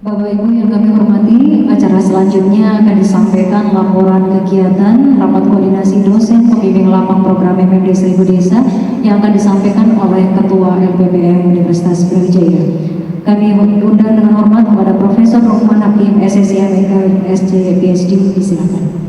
Bapak Ibu yang kami hormati, acara selanjutnya akan disampaikan laporan kegiatan rapat koordinasi dosen pembimbing lapang program MMD 1000 Desa yang akan disampaikan oleh Ketua LPPM Universitas Brawijaya. Kami undang dengan hormat kepada Profesor Rukman Hakim, SSI MEK, SC, PhD, disilakan.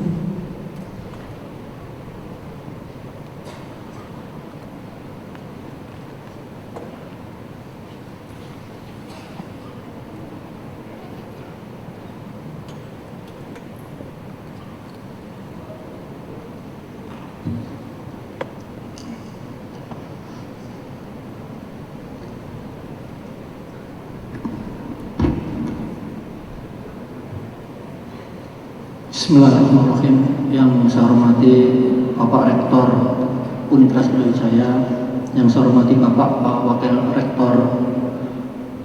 Bismillahirrahmanirrahim. Yang saya hormati Bapak Rektor Universitas Brawijaya, yang saya hormati Bapak Wakil Rektor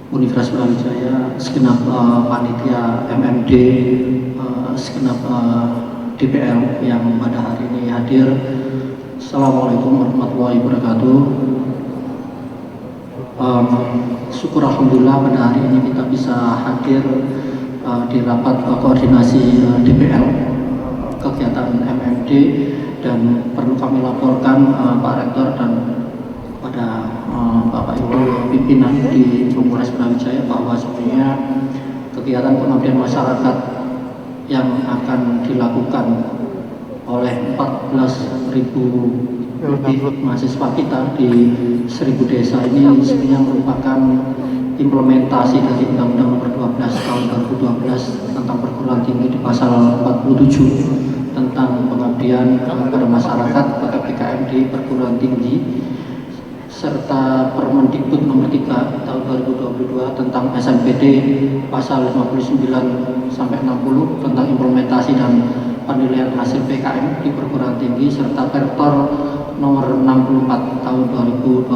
Universitas Brawijaya, segenap panitia MMD, segenap DPL yang pada hari ini hadir. Assalamualaikum warahmatullahi wabarakatuh. Syukur alhamdulillah pada hari ini kita bisa hadir di rapat koordinasi DPL kegiatan MMD, dan perlu kami laporkan Pak Rektor dan pada Bapak Ibu pimpinan di Universitas Brawijaya bahwa sebenarnya kegiatan pengabdian masyarakat yang akan dilakukan oleh 14.000 lebih mahasiswa kita di 1000 desa ini sebenarnya merupakan implementasi dari Undang-Undang Nomor 12 Tahun 2012 tentang perguruan tinggi di pasal 47 tentang pengabdian kepada masyarakat pada PKM di perguruan tinggi, serta Permendikbud Nomor 3 Tahun 2022 tentang SMPD pasal 59 sampai 60 tentang implementasi dan penilaian hasil PKM di perguruan tinggi, serta Perpor Nomor 64 Tahun 2022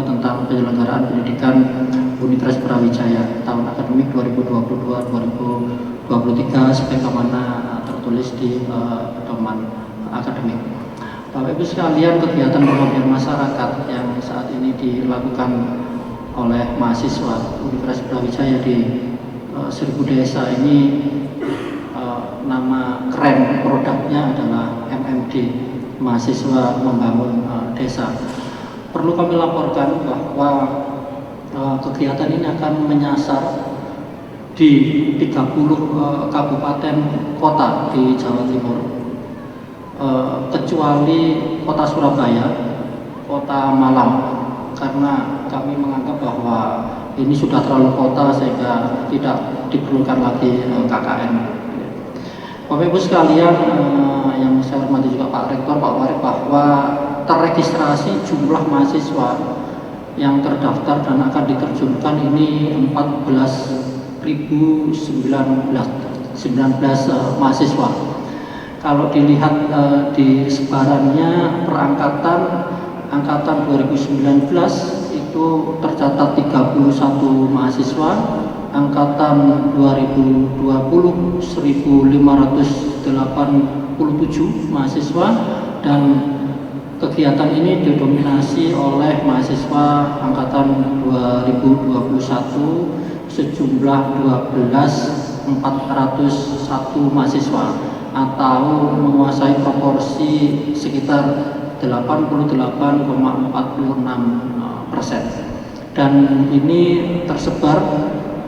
tentang penyelenggaraan pendidikan Universitas Brawijaya tahun akademik 2022-2023 sebagaimana tertulis di pedoman akademik. Bapak Ibu sekalian, kegiatan pengabdian masyarakat yang saat ini dilakukan oleh mahasiswa Universitas Brawijaya di 1000 desa ini, nama keren produknya adalah MMD, mahasiswa membangun desa. Perlu kami laporkan bahwa kegiatan ini akan menyasar di 30 kabupaten kota di Jawa Timur, kecuali kota Surabaya, kota Malang, karena kami menganggap bahwa ini sudah terlalu kota sehingga tidak diperlukan lagi KKN. Bapak Ibu sekalian, yang saya hormati juga Pak Rektor, Pak Warik, bahwa terregistrasi jumlah mahasiswa yang terdaftar dan akan diterjunkan ini 14.019 mahasiswa. Kalau dilihat di sebarannya perangkatan, angkatan 2019 itu tercatat 31 mahasiswa, angkatan 2020 1.587 mahasiswa, dan kegiatan ini didominasi oleh mahasiswa angkatan 2021 sejumlah 12.401 mahasiswa, atau menguasai proporsi sekitar 88,46%, dan ini tersebar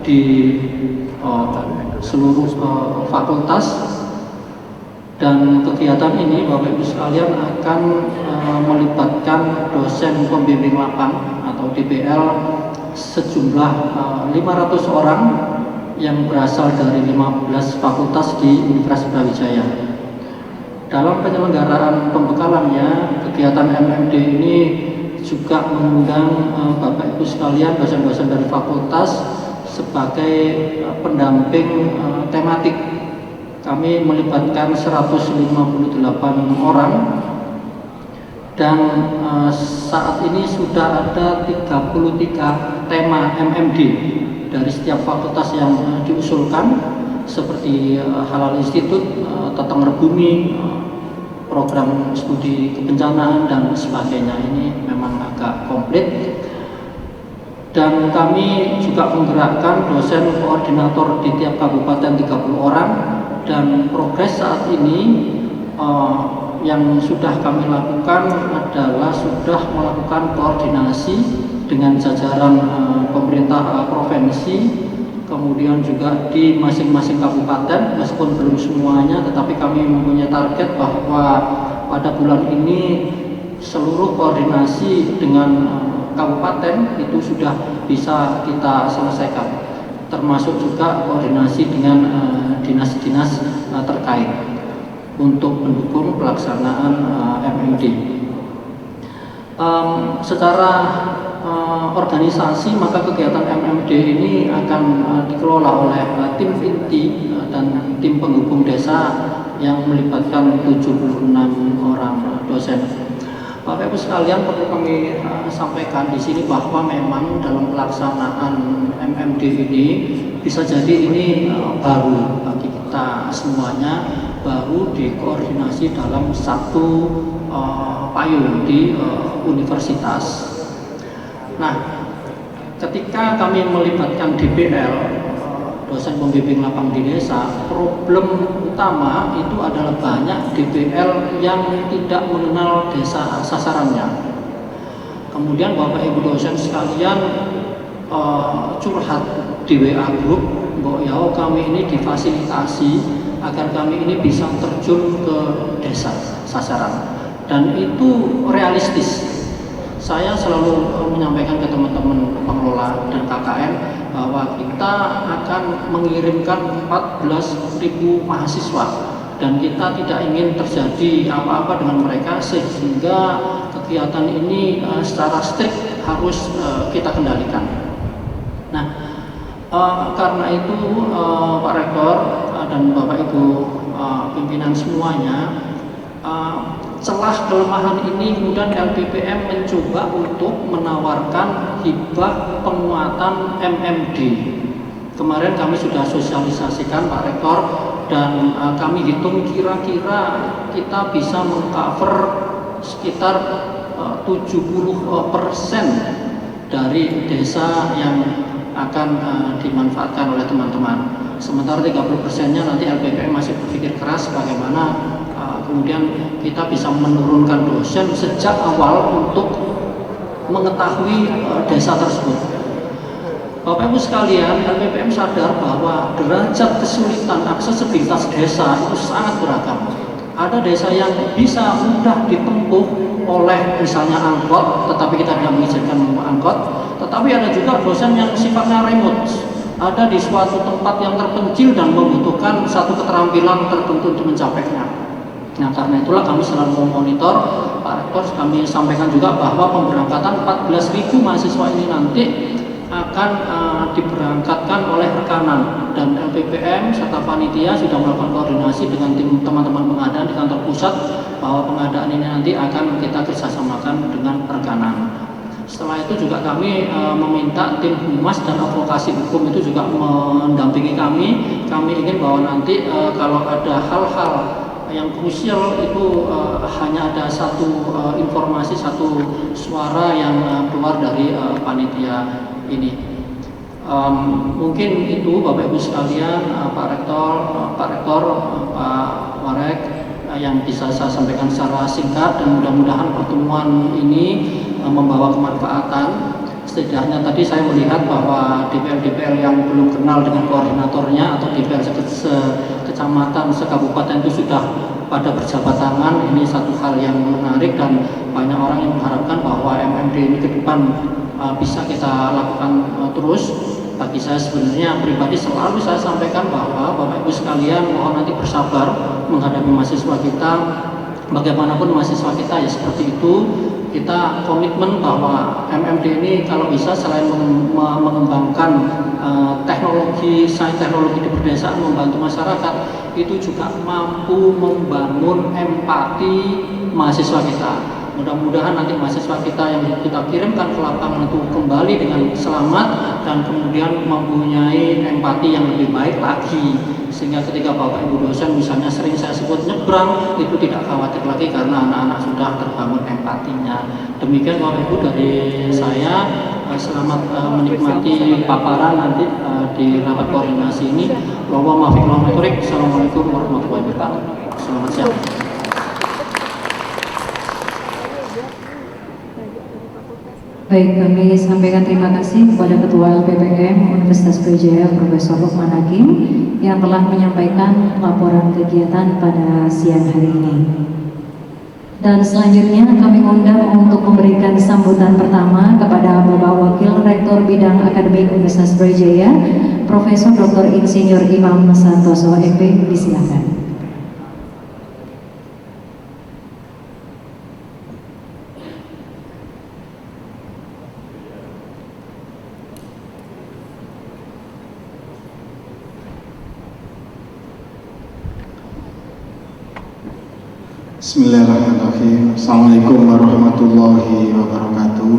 di seluruh fakultas. Dan kegiatan ini Bapak Ibu sekalian akan melibatkan dosen pembimbing lapang atau DPL sejumlah 500 orang yang berasal dari 15 fakultas di Universitas Brawijaya. Dalam penyelenggaraan pembekalannya, kegiatan MMD ini juga mengundang Bapak Ibu sekalian dosen-dosen dari fakultas sebagai pendamping tematik. Kami melibatkan 158 orang, dan saat ini sudah ada 33 tema MMD dari setiap fakultas yang diusulkan, seperti Halal Institut, Tata Bumi, program studi kebencanaan dan sebagainya. Ini memang agak komplit. Dan kami juga menggerakkan dosen koordinator di tiap kabupaten 30 orang, dan progres saat ini yang sudah kami lakukan adalah sudah melakukan koordinasi dengan jajaran pemerintah provinsi, kemudian juga di masing-masing kabupaten, meskipun belum semuanya, tetapi kami mempunyai target bahwa pada bulan ini seluruh koordinasi dengan kabupaten itu sudah bisa kita selesaikan, termasuk juga koordinasi dengan dinas-dinas terkait untuk mendukung pelaksanaan MMD. Secara organisasi, maka kegiatan MMD ini akan dikelola oleh tim inti dan tim penghubung desa yang melibatkan 76 orang dosen. Bapak Ibu sekalian, perlu kami sampaikan di sini bahwa memang dalam pelaksanaan MMD ini bisa jadi ini baru bagi kita semuanya, baru dikoordinasi dalam satu payung di universitas. Nah, ketika kami melibatkan DPL, dosen pembimbing lapang di desa, problem utama itu adalah banyak DPL yang tidak mengenal desa sasarannya. Kemudian Bapak Ibu dosen sekalian curhat di WA group, bahwa ya kami ini difasilitasi agar kami ini bisa terjun ke desa sasaran, dan itu realistis. Saya selalu menyampaikan ke teman-teman pengelola dan KKN bahwa kita akan mengirimkan 14.000 mahasiswa, dan kita tidak ingin terjadi apa-apa dengan mereka, sehingga kegiatan ini secara strict harus kita kendalikan. Nah, karena itu Pak Rektor dan Bapak Ibu pimpinan semuanya, celah kelemahan ini kemudian LPPM mencoba untuk menawarkan hibah penguatan MMD. Kemarin kami sudah sosialisasikan Pak Rektor, dan kami hitung kira-kira kita bisa mengcover sekitar 70% dari desa yang akan dimanfaatkan oleh teman-teman. Sementara 30%-nya nanti LPPM masih berpikir keras bagaimana kemudian kita bisa menurunkan dosen sejak awal untuk mengetahui desa tersebut. Bapak Ibu sekalian, LPPM sadar bahwa derajat kesulitan aksesibilitas desa itu sangat beragam. Ada desa yang bisa mudah ditempuh oleh misalnya angkot, tetapi kita tidak mengizinkan angkot. Tetapi ada juga dosen yang sifatnya remote, ada di suatu tempat yang terpencil dan membutuhkan satu keterampilan tertentu untuk mencapainya. Nah, karena itulah kami selalu memonitor, Pak Rektor, kami sampaikan juga bahwa pemberangkatan 14.000 mahasiswa ini nanti akan diberangkatkan oleh rekanan, dan LPPM serta panitia sudah melakukan koordinasi dengan tim teman-teman pengadaan di kantor pusat bahwa pengadaan ini nanti akan kita kerjasamakan dengan rekanan. Setelah itu juga kami meminta tim humas dan advokasi hukum itu juga mendampingi kami. Kami ingin bahwa nanti kalau ada hal-hal yang krusial itu hanya ada satu informasi, satu suara yang keluar dari panitia ini. Mungkin itu Bapak Ibu sekalian, Pak Rektor, Pak Warek, yang bisa saya sampaikan secara singkat, dan mudah-mudahan pertemuan ini membawa kemanfaatan. Setidaknya tadi saya melihat bahwa DPL-DPL yang belum kenal dengan koordinatornya atau DPL sekecamatan, sekabupaten itu sudah pada berjabat tangan. Ini satu hal yang menarik, dan banyak orang yang mengharapkan bahwa MMD ini ke depan bisa kita lakukan terus. Bagi saya sebenarnya pribadi selalu saya sampaikan bahwa Bapak Ibu sekalian mohon nanti bersabar menghadapi mahasiswa kita. Bagaimanapun mahasiswa kita ya seperti itu. Kita komitmen bahwa MMD ini kalau bisa selain mengembangkan teknologi, sains teknologi di pedesaan, membantu masyarakat, itu juga mampu membangun empati mahasiswa kita. Mudah-mudahan nanti mahasiswa kita yang kita kirimkan ke lapangan itu kembali dengan selamat dan kemudian mempunyai empati yang lebih baik lagi, sehingga ketika Bapak Ibu dosen misalnya sering saya sebut nyebrang, itu tidak khawatir lagi karena anak-anak sudah terbangun empatinya. Demikian Bapak Ibu dari saya. selamat menikmati paparan nanti di rapat koordinasi ini. Assalamualaikum warahmatullahi wabarakatuh. Selamat siang. Baik, kami sampaikan terima kasih kepada Ketua LPPM Universitas Brawijaya Profesor Lukman Hakim yang telah menyampaikan laporan kegiatan pada siang hari ini. Dan selanjutnya kami undang untuk memberikan sambutan pertama kepada Bapak Wakil Rektor Bidang Akademik Universitas Brawijaya, Profesor Dr. Insinyur Imam Santoso MP, disilakan. Bismillahirrahmanirrahim. Assalamualaikum warahmatullahi wabarakatuh.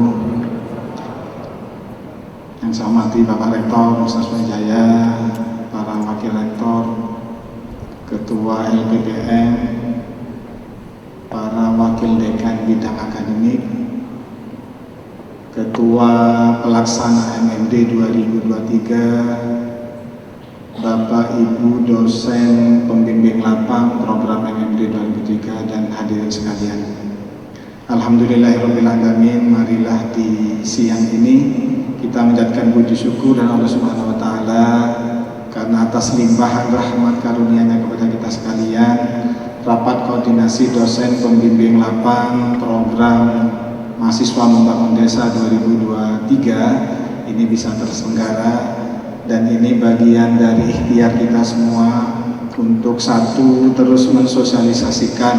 Yang saya hormati Bapak Rektor Universitas Brawijaya, para Wakil Rektor, Ketua LPPM, para Wakil Dekan Bidang Akademik, Ketua Pelaksana MMD 2023, Bapak Ibu dosen pembimbing lapang program MMD 2003 dan hadirin sekalian. Alhamdulillahirrahmanirrahim. Marilah di siang ini kita menjadikan puji syukur dan Allah Subhanahu wa taala karena atas limpahan rahmat karunia-Nya kepada kita sekalian, rapat koordinasi dosen pembimbing lapang program mahasiswa membangun desa 2023 ini bisa terselenggara. Dan ini bagian dari ikhtiar kita semua untuk satu, terus mensosialisasikan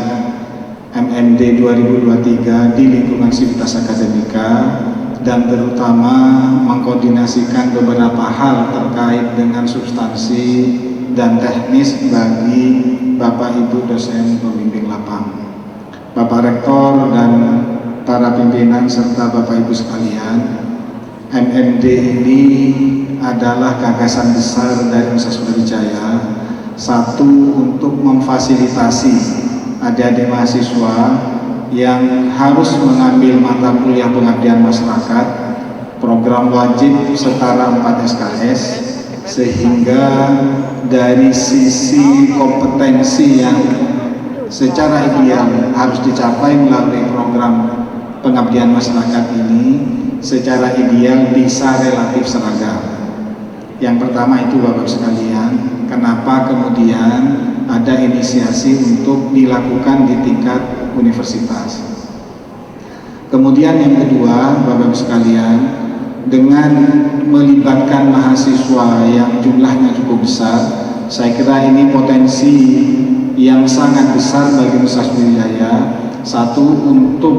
MMD 2023 di lingkungan sivitas akademika, dan terutama mengkoordinasikan beberapa hal terkait dengan substansi dan teknis bagi Bapak Ibu dosen pembimbing lapang, Bapak Rektor dan para pimpinan serta Bapak Ibu sekalian. MMD ini adalah gagasan besar dari Universitas Brawijaya. Satu, untuk memfasilitasi adik-adik mahasiswa yang harus mengambil mata kuliah pengabdian masyarakat, program wajib setara 4 SKS, sehingga dari sisi kompetensi yang secara ideal harus dicapai melalui program pengabdian masyarakat ini, secara ideal bisa relatif seragam. Yang pertama itu Bapak sekalian, kenapa kemudian ada inisiasi untuk dilakukan di tingkat universitas. Kemudian yang kedua Bapak sekalian, dengan melibatkan mahasiswa yang jumlahnya cukup besar, saya kira ini potensi yang sangat besar bagi Universitas Brawijaya. Satu, untuk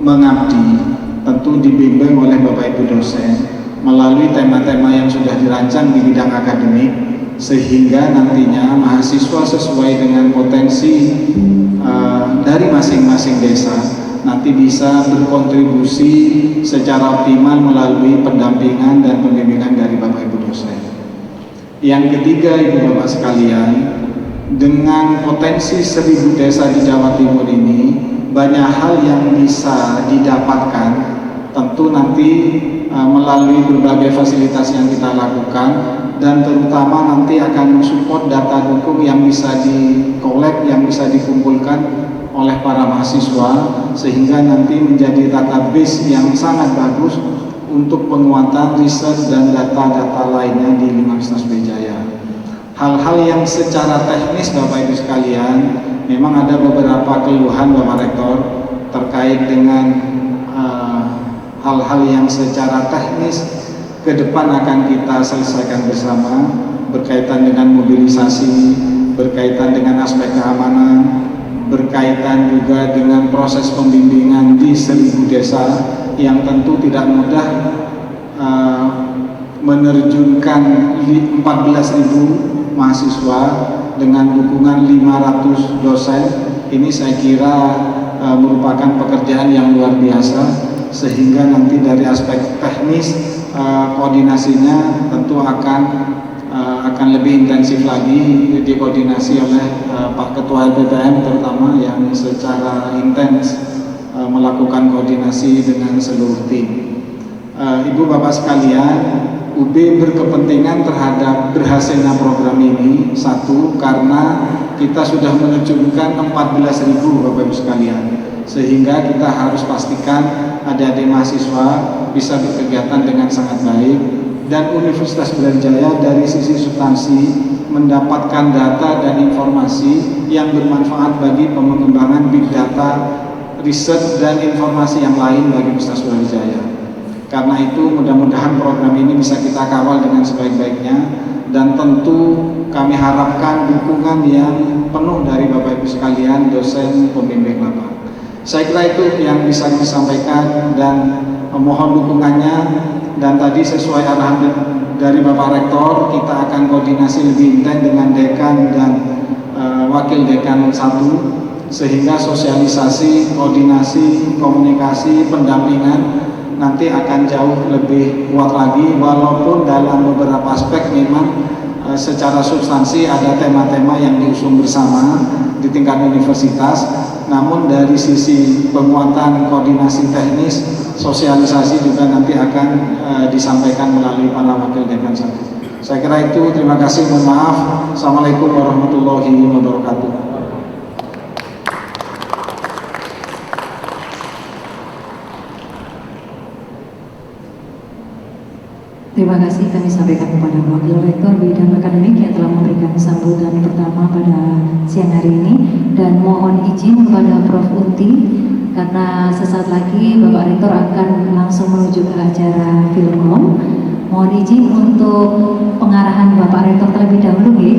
mengabdi, tentu dibimbing oleh Bapak Ibu dosen melalui tema-tema yang sudah dirancang di bidang akademik, sehingga nantinya mahasiswa sesuai dengan potensi dari masing-masing desa nanti bisa berkontribusi secara optimal melalui pendampingan dan pembimbingan dari Bapak Ibu dosen. Yang ketiga Ibu Bapak sekalian, dengan potensi 1000 desa di Jawa Timur ini, banyak hal yang bisa didapatkan tentu nanti melalui berbagai fasilitas yang kita lakukan, dan terutama nanti akan mensupport data dukung yang bisa dikolek, yang bisa dikumpulkan oleh para mahasiswa, sehingga nanti menjadi database yang sangat bagus untuk penguatan riset dan data-data lainnya di Universitas Brawijaya. Hal-hal yang secara teknis Bapak Ibu sekalian, memang ada beberapa keluhan Bapak Rektor terkait dengan hal-hal yang secara teknis ke depan akan kita selesaikan bersama, berkaitan dengan mobilisasi, berkaitan dengan aspek keamanan, berkaitan juga dengan proses pembimbingan di 1000 desa yang tentu tidak mudah menerjunkan 14.000 mahasiswa dengan dukungan 500 dosen. Ini saya kira merupakan pekerjaan yang luar biasa, sehingga nanti dari aspek teknis koordinasinya tentu akan lebih intensif lagi dikoordinasi oleh Pak Ketua LPPM terutama, yang secara intens melakukan koordinasi dengan seluruh tim. Ibu Bapak sekalian, UB berkepentingan terhadap berhasilnya program ini. Satu, karena kita sudah menerjunkan 14.000 Bapak Ibu sekalian, sehingga kita harus pastikan adik-adik mahasiswa bisa berkegiatan dengan sangat baik, dan Universitas Brawijaya dari sisi substansi mendapatkan data dan informasi yang bermanfaat bagi pengembangan big data, riset dan informasi yang lain bagi Universitas Brawijaya. Karena itu mudah-mudahan program ini bisa kita kawal dengan sebaik-baiknya, dan tentu kami harapkan dukungan yang penuh dari Bapak Ibu sekalian, dosen pembimbing lapang. Saya kira itu yang bisa kami sampaikan dan mohon dukungannya. Dan tadi sesuai arahan dari Bapak Rektor, kita akan koordinasi lebih intens dengan dekan dan wakil dekan 1, sehingga sosialisasi, koordinasi, komunikasi, pendampingan nanti akan jauh lebih kuat lagi. Walaupun dalam beberapa aspek memang secara substansi ada tema-tema yang diusung bersama di tingkat universitas, namun dari sisi penguatan koordinasi teknis, sosialisasi juga nanti akan disampaikan melalui para wakil dekan 1. Saya kira itu, terima kasih, mohon maaf. Assalamualaikum warahmatullahi wabarakatuh. Terima kasih kami sampaikan kepada Wakil Rektor Bidang Akademik yang telah memberikan sambutan pertama pada siang hari ini, dan mohon izin kepada Prof. Unti karena sesaat lagi Bapak Rektor akan langsung menuju ke acara film. Mohon izin untuk pengarahan Bapak Rektor terlebih dahulu, ya.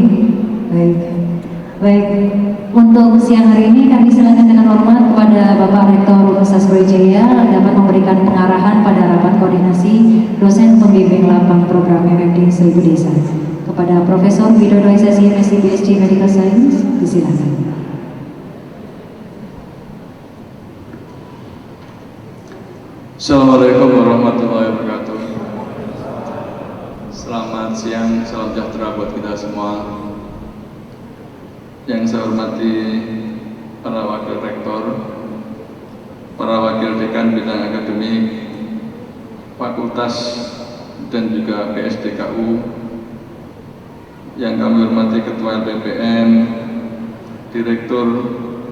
Baik. Untuk siang hari ini kami silakan dengan hormat kepada Bapak Rektor Universitas Brawijaya dapat memberikan pengarahan pada rapat koordinasi dosen pembimbing lapang program MMD 1000 Desa. Kepada Profesor Widodo SSI MSc PhD Medical Science, disilakan. Assalamualaikum warahmatullahi wabarakatuh. Selamat siang, salam sejahtera buat kita semua. Yang saya hormati para wakil rektor, para wakil dekan bidang akademik, fakultas dan juga PSDKU, yang kami hormati Ketua LPPM,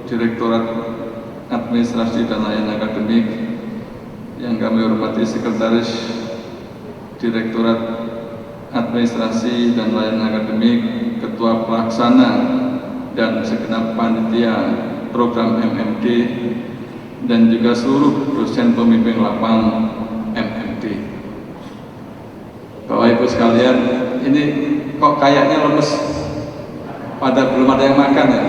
Direktorat Administrasi dan Layanan Akademik, yang kami hormati Sekretaris Direktorat Administrasi dan Layanan Akademik, Ketua Pelaksana dan segenap panitia program MMD, dan juga seluruh dosen pembimbing lapang MMD. Bapak Ibu sekalian, ini kok kayaknya lemes, pada belum ada yang makan ya.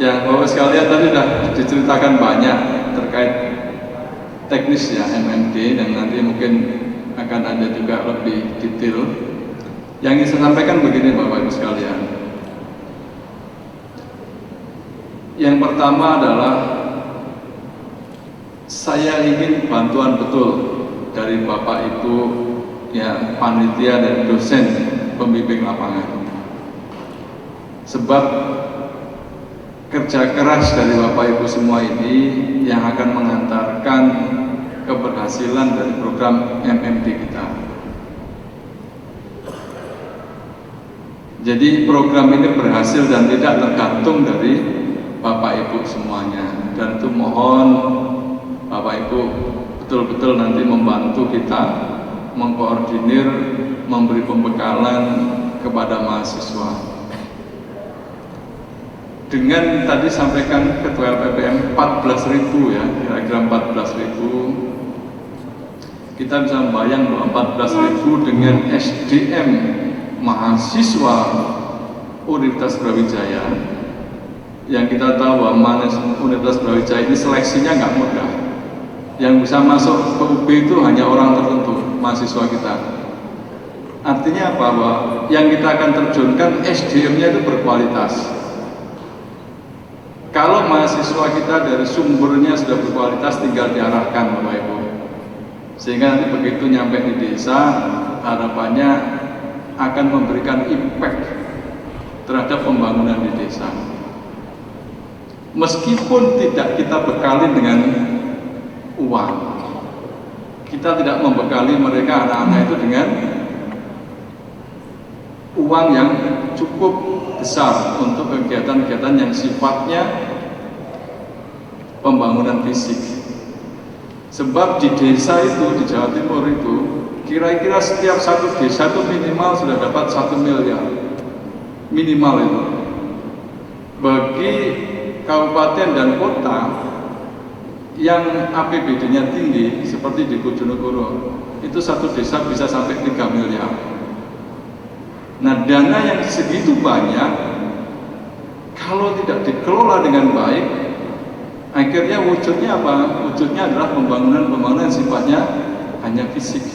Ya, Bapak sekalian, tadi sudah diceritakan banyak terkait teknis ya MMD, dan nanti mungkin akan ada juga lebih detail. Yang ingin saya sampaikan begini Bapak Ibu sekalian. Yang pertama adalah saya ingin bantuan betul dari Bapak Ibu ya, panitia dan dosen pembimbing lapangan. Sebab kerja keras dari Bapak Ibu semua ini yang akan mengantarkan keberhasilan dari program MMD kita. Jadi program ini berhasil dan tidak tergantung dari Bapak Ibu semuanya, dan itu mohon Bapak Ibu betul-betul nanti membantu kita mengkoordinir, memberi pembekalan kepada mahasiswa. Dengan tadi sampaikan Ketua LPPM 14.000 ya, kira-kira 14.000, kita bisa membayang bahwa 14.000 dengan SDM mahasiswa Universitas Brawijaya, yang kita tahu bahwa Universitas Brawijaya ini seleksinya nggak mudah. Yang bisa masuk ke UB itu hanya orang tertentu, mahasiswa kita. Artinya apa? Bahwa yang kita akan terjunkan SDM-nya itu berkualitas. Kalau mahasiswa kita dari sumbernya sudah berkualitas, tinggal diarahkan Bapak Ibu, sehingga nanti begitu nyampe di desa, harapannya akan memberikan impact terhadap pembangunan di desa. Meskipun tidak kita bekali dengan uang, kita tidak membekali mereka anak-anak itu dengan uang yang cukup besar untuk kegiatan-kegiatan yang sifatnya pembangunan fisik. Sebab di desa itu, di Jawa Timur itu, kira-kira setiap satu desa itu minimal sudah dapat 1 miliar. Minimal itu. Bagi kabupaten dan kota yang APBD-nya tinggi, seperti di Bojonegoro, itu satu desa bisa sampai 3 miliar. Nah, dana yang segitu banyak, kalau tidak dikelola dengan baik, akhirnya wujudnya apa? Wujudnya adalah pembangunan yang sifatnya hanya fisik.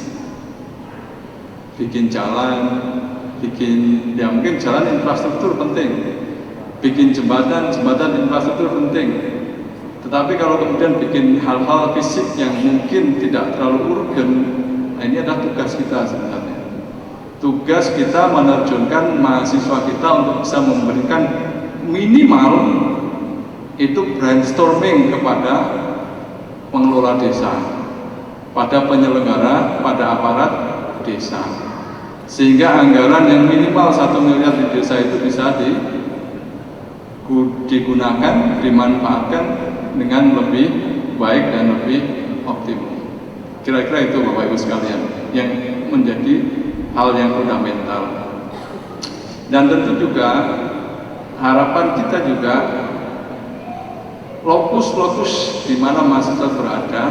Bikin jalan, ya mungkin jalan infrastruktur penting, bikin jembatan infrastruktur penting. Tetapi kalau kemudian bikin hal-hal fisik yang mungkin tidak terlalu urgen, nah ini adalah tugas kita sebenarnya. Tugas kita menerjunkan mahasiswa kita untuk bisa memberikan minimal itu brainstorming kepada pengelola desa, pada penyelenggara, pada aparat desa. Sehingga anggaran yang minimal 1 miliar di desa itu bisa digunakan, dimanfaatkan dengan lebih baik dan lebih optimum. Kira-kira itu Bapak Ibu sekalian yang menjadi hal yang fundamental. Dan tentu juga harapan kita juga lokus-lokus di mana mahasiswa berada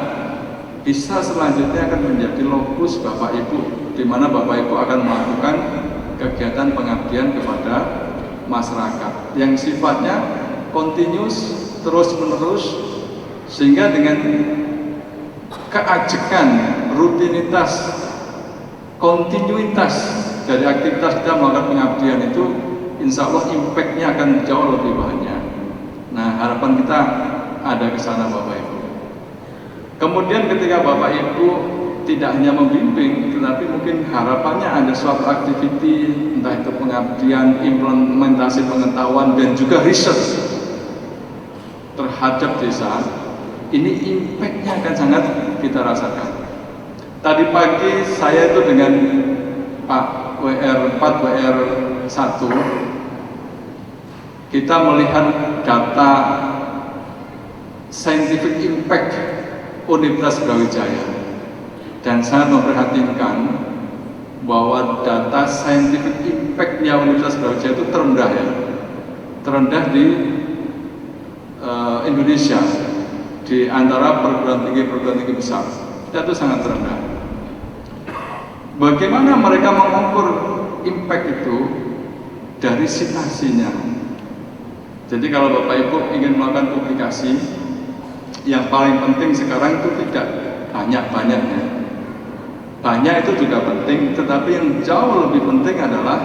bisa selanjutnya akan menjadi lokus Bapak Ibu, di mana Bapak Ibu akan melakukan kegiatan pengabdian kepada masyarakat yang sifatnya continuous, terus-menerus, sehingga dengan keajekan, rutinitas, kontinuitas dari aktivitas kita melakukan pengabdian itu, insya Allah impact-nya akan jauh lebih banyak. Nah, harapan kita ada ke sana Bapak Ibu. Kemudian ketika Bapak Ibu tidak hanya membimbing, tetapi mungkin harapannya ada suatu aktiviti, entah itu pengabdian, implementasi pengetahuan, dan juga research terhadap desa, ini impact-nya akan sangat kita rasakan. Tadi pagi saya itu dengan Pak WR4, WR1, kita melihat data scientific impact Universitas Brawijaya, dan sangat memperhatikan bahwa data scientific impact-nya Universitas Brawijaya itu terendah ya, terendah di Indonesia, di antara perguruan tinggi besar, itu sangat rendah. Bagaimana mereka mengukur impact itu dari citasinya? Jadi kalau Bapak Ibu ingin melakukan publikasi, yang paling penting sekarang itu tidak banyak-banyaknya. Banyak itu juga penting, tetapi yang jauh lebih penting adalah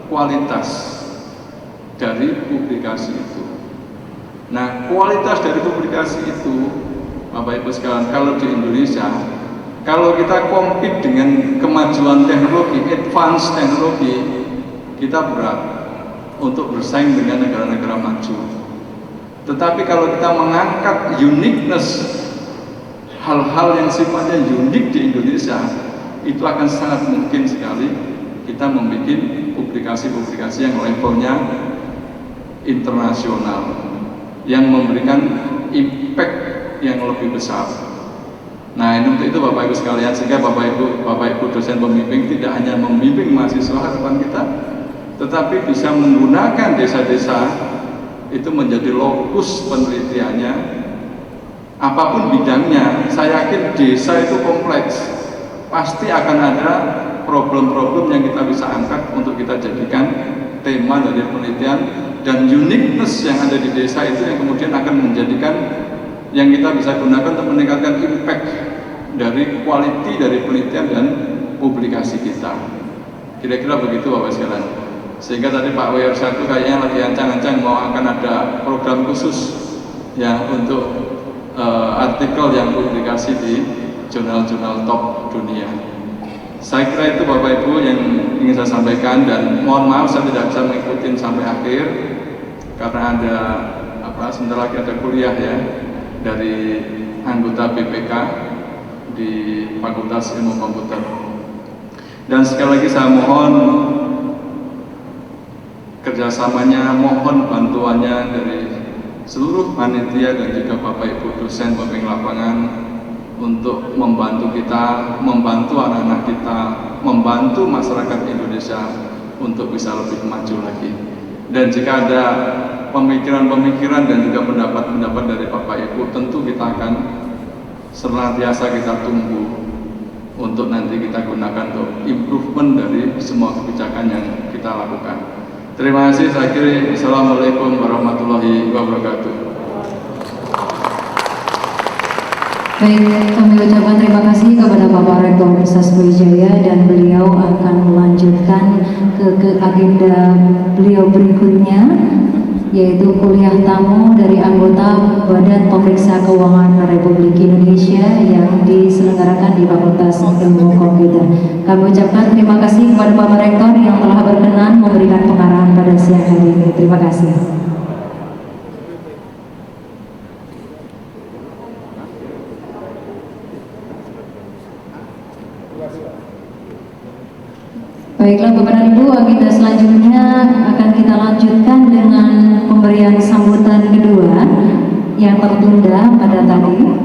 kualitas dari publikasi itu. Nah, kualitas dari publikasi itu, Bapak Ibu sekalian, kalau di Indonesia, kalau kita compete dengan kemajuan teknologi, advance teknologi, kita berat untuk bersaing dengan negara-negara maju. Tetapi kalau kita mengangkat uniqueness, hal-hal yang sifatnya unik di Indonesia, itu akan sangat mungkin sekali kita membuat publikasi-publikasi yang levelnya internasional, yang memberikan impact yang lebih besar. Nah, ini untuk itu Bapak Ibu sekalian, sehingga Bapak Ibu dosen pembimbing tidak hanya membimbing mahasiswa harapan kita, tetapi bisa menggunakan desa-desa itu menjadi lokus penelitiannya. Apapun bidangnya, saya yakin desa itu kompleks, pasti akan ada problem-problem yang kita bisa angkat untuk kita jadikan tema dari penelitian, dan uniqueness yang ada di desa itu yang kemudian akan menjadikan yang kita bisa gunakan untuk meningkatkan impact dari quality dari penelitian dan publikasi kita. Kira-kira begitu Bapak sekalian. Sehingga tadi Pak WR1 kayaknya lagi ancang-ancang mau akan ada program khusus ya untuk artikel yang publikasi di jurnal-jurnal top dunia. Saya kira itu Bapak Ibu yang ingin saya sampaikan, dan mohon maaf saya tidak bisa mengikuti sampai akhir karena ada sebentar lagi ada kuliah ya dari anggota BPK, di Fakultas Ilmu Komputer. Dan sekali lagi saya mohon kerjasamanya, mohon bantuannya dari seluruh panitia dan juga Bapak Ibu dosen pembimbing lapangan untuk membantu kita, membantu anak-anak kita, membantu masyarakat Indonesia untuk bisa lebih maju lagi. Dan jika ada pemikiran-pemikiran dan juga pendapat-pendapat dari Bapak Ibu, tentu kita akan senantiasa kita tunggu untuk nanti kita gunakan untuk improvement dari semua kebijakan yang kita lakukan. Terima kasih, saya kira. Assalamualaikum warahmatullahi wabarakatuh. Baik, kami ucapkan terima kasih kepada Bapak Rektor Universitas Brawijaya dan beliau akan melanjutkan ke agenda beliau berikutnya, yaitu kuliah tamu dari anggota Badan Pemeriksa Keuangan Republik Indonesia yang diselenggarakan di Fakultas Ilmu Komputer. Kami ucapkan terima kasih kepada Bapak Rektor yang telah berkenan memberikan pengarahan pada siang hari ini. Terima kasih. Baiklah Bapak dan Ibu, agenda selanjutnya akan kita lanjutkan dengan pemberian sambutan kedua yang tertunda pada tadi.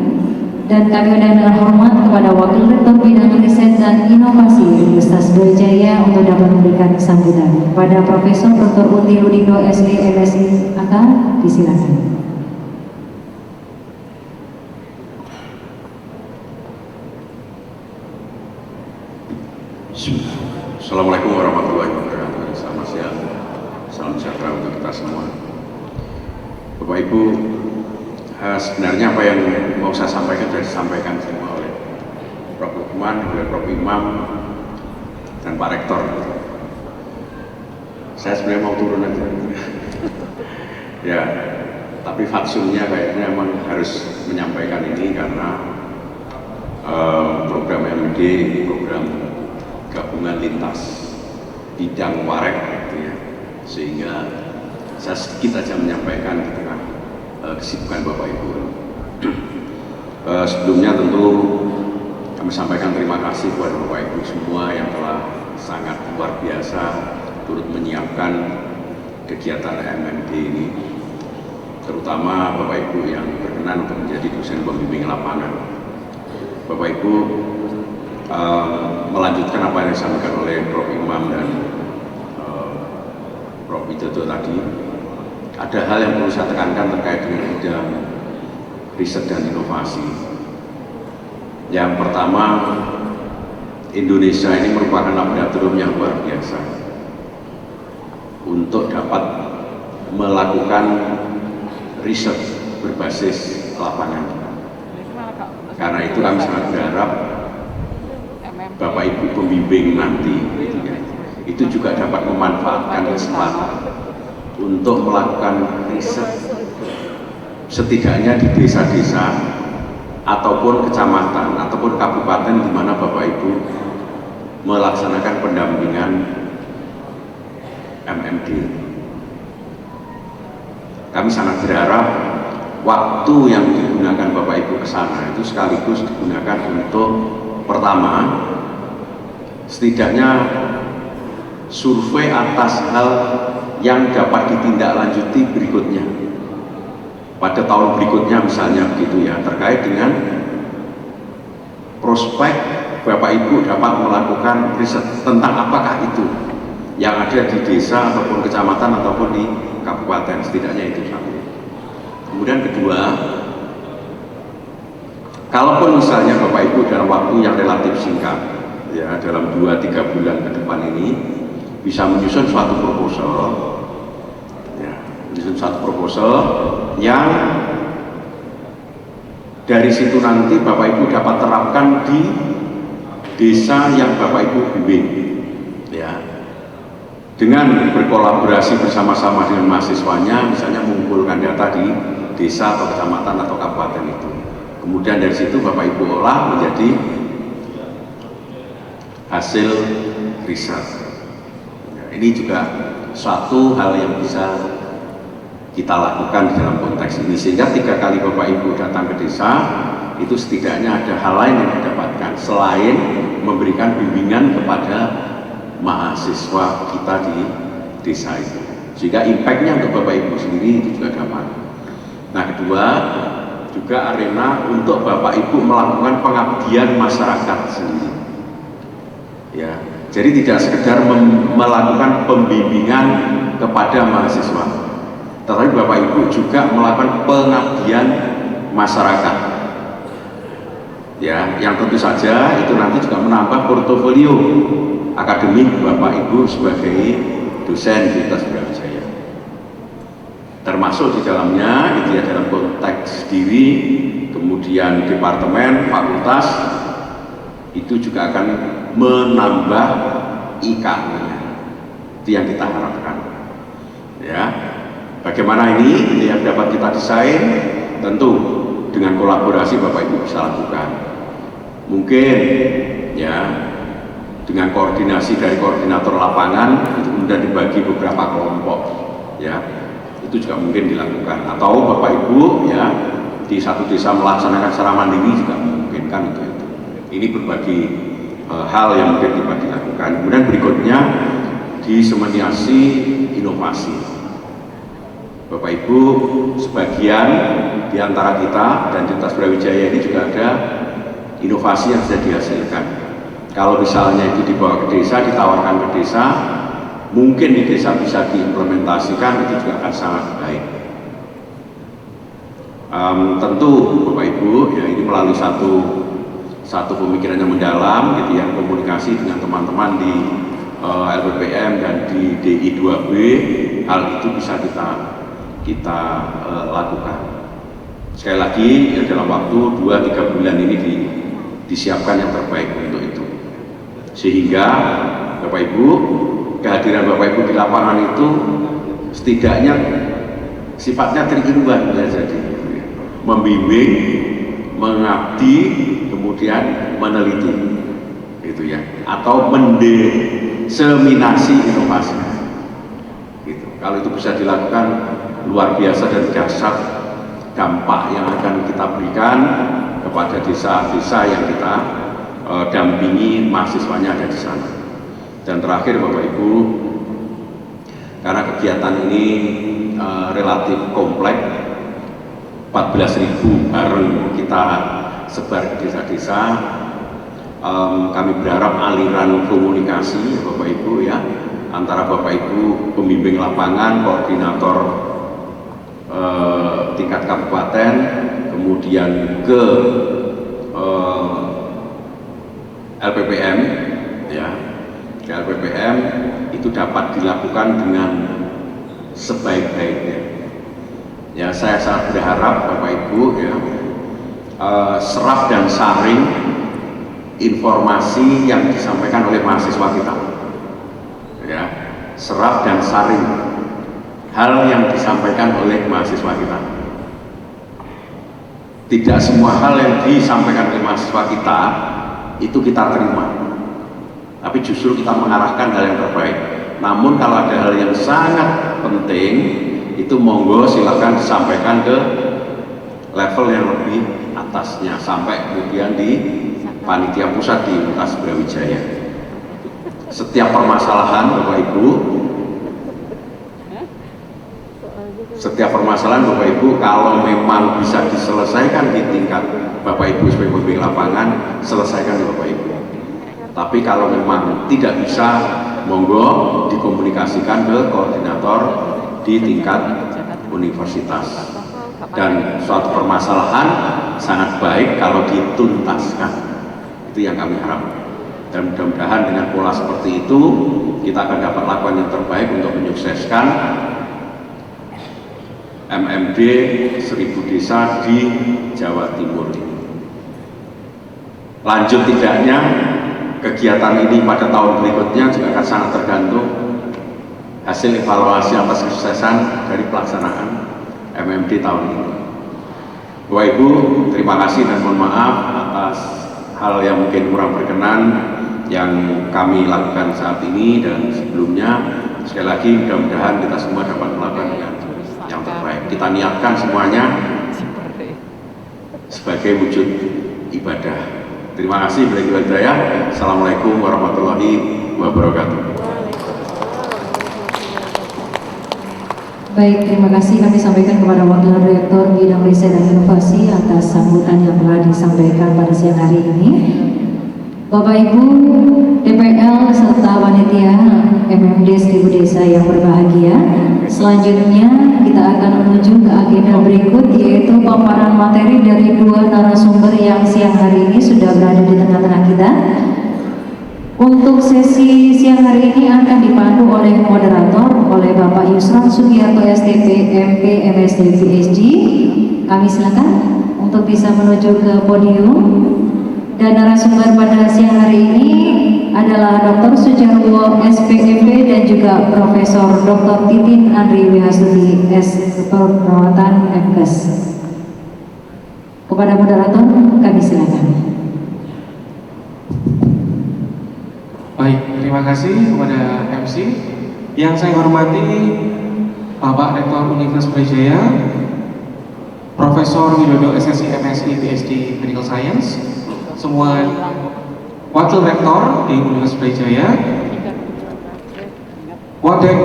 Dan kami undang dengan hormat kepada Wakil Rektor Bidang Riset dan Inovasi Universitas Brawijaya untuk dapat memberikan sambutan. Pada Profesor Dr. Uti Ludindo SE MSI AK, disilakan. Assalamualaikum warahmatullahi wabarakatuh. Selamat siang, salam sejahtera untuk kita semua. Bapak Ibu, sebenarnya apa yang mau saya sampaikan sudah disampaikan semua oleh Prof. Lukman, oleh Prof. Imam, dan Pak Rektor. Saya sebenarnya mau turun aja. Ya, tapi fatsunnya kayaknya memang harus menyampaikan ini karena program MD, program gabungan lintas bidang warek gitu ya, sehingga saya sedikit aja menyampaikan di tengah kesibukan Bapak Ibu. Sebelumnya tentu kami sampaikan terima kasih kepada Bapak Ibu semua yang telah sangat luar biasa turut menyiapkan kegiatan MMD ini, terutama Bapak Ibu yang berkenan untuk menjadi dosen pembimbing lapangan. Bapak Ibu, melanjutkan apa yang disampaikan oleh Prof. Imam dan Prof. Widodo tadi, ada hal yang perlu saya tekankan terkait dengan bidang riset dan inovasi. Yang pertama, Indonesia ini merupakan laboratorium yang luar biasa untuk dapat melakukan riset berbasis lapangan. Karena itu kami sangat berharap Bapak Ibu pembimbing nanti itu juga dapat memanfaatkan kesempatan untuk melakukan riset setidaknya di desa-desa ataupun kecamatan ataupun kabupaten di mana Bapak Ibu melaksanakan pendampingan MMD. Kami sangat berharap waktu yang digunakan Bapak Ibu ke sana itu sekaligus digunakan untuk pertama, setidaknya survei atas hal yang dapat ditindaklanjuti berikutnya pada tahun berikutnya misalnya begitu ya, terkait dengan prospek Bapak Ibu dapat melakukan riset tentang apakah itu yang ada di desa ataupun kecamatan ataupun di kabupaten, setidaknya itu satu. Kemudian kedua, kalaupun misalnya Bapak Ibu dalam waktu yang relatif singkat ya, dalam 2-3 bulan ke depan ini bisa menyusun suatu proposal ya, yang dari situ nanti Bapak Ibu dapat terapkan di desa yang Bapak Ibu bimbing ya, dengan berkolaborasi bersama-sama dengan mahasiswanya, misalnya mengumpulkan data di desa atau kecamatan atau kabupaten itu, kemudian dari situ Bapak Ibu olah menjadi hasil riset. Ini juga suatu hal yang bisa kita lakukan di dalam konteks ini, sehingga 3 kali Bapak Ibu datang ke desa itu setidaknya ada hal lain yang didapatkan selain memberikan bimbingan kepada mahasiswa kita di desa itu, sehingga impactnya untuk Bapak Ibu sendiri itu juga dapat. Nah, kedua juga arena untuk Bapak Ibu melakukan pengabdian masyarakat sendiri, ya. Jadi tidak sekedar melakukan pembimbingan kepada mahasiswa, tetapi Bapak Ibu juga melakukan pengabdian masyarakat, ya, yang tentu saja itu nanti juga menambah portofolio akademik Bapak Ibu sebagai dosen Universitas Brawijaya, termasuk di dalamnya itu ya dalam konteks diri, kemudian departemen, fakultas itu juga akan menambah IKN-nya, itu yang kita harapkan, ya. Bagaimana ini yang dapat kita desain, tentu dengan kolaborasi Bapak Ibu bisa lakukan, mungkin ya dengan koordinasi dari koordinator lapangan itu kemudian dibagi beberapa kelompok, ya, itu juga mungkin dilakukan, atau Bapak Ibu ya di satu desa melaksanakan secara mandiri juga memungkinkan itu. Ini berbagi hal yang mungkin dapat dilakukan. Kemudian berikutnya disemediasi inovasi. Bapak Ibu, sebagian di antara kita dan di Universitas Brawijaya ini juga ada inovasi yang sudah dihasilkan. Kalau misalnya itu dibawa ke desa, ditawarkan ke desa, mungkin di desa bisa diimplementasikan, itu juga akan sangat baik. Tentu Bapak Ibu, ya ini melalui satu pemikiran yang mendalam, gitu ya, komunikasi dengan teman-teman di LPPM dan di DI2B, hal itu bisa kita lakukan. Sekali lagi, ya, dalam waktu 2-3 bulan ini disiapkan yang terbaik untuk itu. Sehingga Bapak Ibu, kehadiran Bapak Ibu di lapangan itu setidaknya sifatnya 3-in-1 ya, jadi membimbing, mengabdi, kemudian meneliti, gitu ya, atau mendiseminasi inovasi, gitu. Kalau itu bisa dilakukan, luar biasa dan dahsyat dampak yang akan kita berikan kepada desa-desa yang kita dampingi mahasiswanya ada di sana. Dan terakhir Bapak Ibu, karena kegiatan ini relatif kompleks, 14.000 bareng kita sebar ke desa-desa, kami berharap aliran komunikasi ya Bapak Ibu ya, antara Bapak Ibu pembimbing lapangan, koordinator tingkat kabupaten, kemudian ke LPPM ya, ke LPPM itu dapat dilakukan dengan sebaik-baiknya. Ya, saya sangat berharap Bapak Ibu ya, serap dan saring informasi yang disampaikan oleh mahasiswa kita, ya, serap dan saring hal yang disampaikan oleh mahasiswa kita. Tidak semua hal yang disampaikan oleh mahasiswa kita itu kita terima, tapi justru kita mengarahkan hal yang terbaik. Namun kalau ada hal yang sangat penting, itu monggo silakan disampaikan ke level yang lebih atasnya, sampai kemudian di panitia pusat di Universitas Brawijaya. Setiap permasalahan Bapak Ibu, setiap permasalahan Bapak Ibu kalau memang bisa diselesaikan di tingkat Bapak Ibu sebagai pembimbing lapangan, selesaikan di Bapak Ibu. Tapi kalau memang tidak bisa, monggo dikomunikasikan ke koordinator di tingkat universitas. Dan suatu permasalahan sangat baik kalau dituntaskan. Itu yang kami harap. Dan mudah-mudahan dengan pola seperti itu kita akan dapat lakukan yang terbaik untuk menyukseskan MMD 1000 desa di Jawa Timur ini. Lanjut tidaknya kegiatan ini pada tahun berikutnya juga akan sangat tergantung hasil evaluasi atas kesuksesan dari pelaksanaan MMD tahun ini. Bapak Ibu, terima kasih dan mohon maaf atas hal yang mungkin kurang berkenan yang kami lakukan saat ini dan sebelumnya. Sekali lagi mudah-mudahan kita semua dapat melakukan dengan yang terbaik. Kita niatkan semuanya sebagai wujud ibadah. Terima kasih. Assalamualaikum warahmatullahi wabarakatuh. Baik, terima kasih kami sampaikan kepada Wakil Rektor Bidang Riset dan Inovasi atas sambutan yang telah disampaikan pada siang hari ini. Bapak Ibu DPL serta panitia MMD 1000 Desa yang berbahagia, selanjutnya kita akan menuju ke agenda berikut, yaitu paparan materi dari dua narasumber yang siang hari ini sudah berada di tengah-tengah kita. Untuk sesi siang hari ini akan dipandu oleh moderator, oleh Bapak Yusran Sugiarto STP MP MSD PhD. Kami silakan untuk bisa menuju ke podium. Dan narasumber pada siang hari ini adalah Dr. Sujarwo SPMP dan juga Profesor Dr. Titin Andri Wihastudi S. Perawatan MKes. Kepada moderator kami silakan. Baik, terima kasih kepada MC. Yang saya hormati Bapak Rektor Universitas Brawijaya, Profesor Widodo SSI MSI PhD Medical Science, semua Wakil Rektor di Universitas Brawijaya, Wadek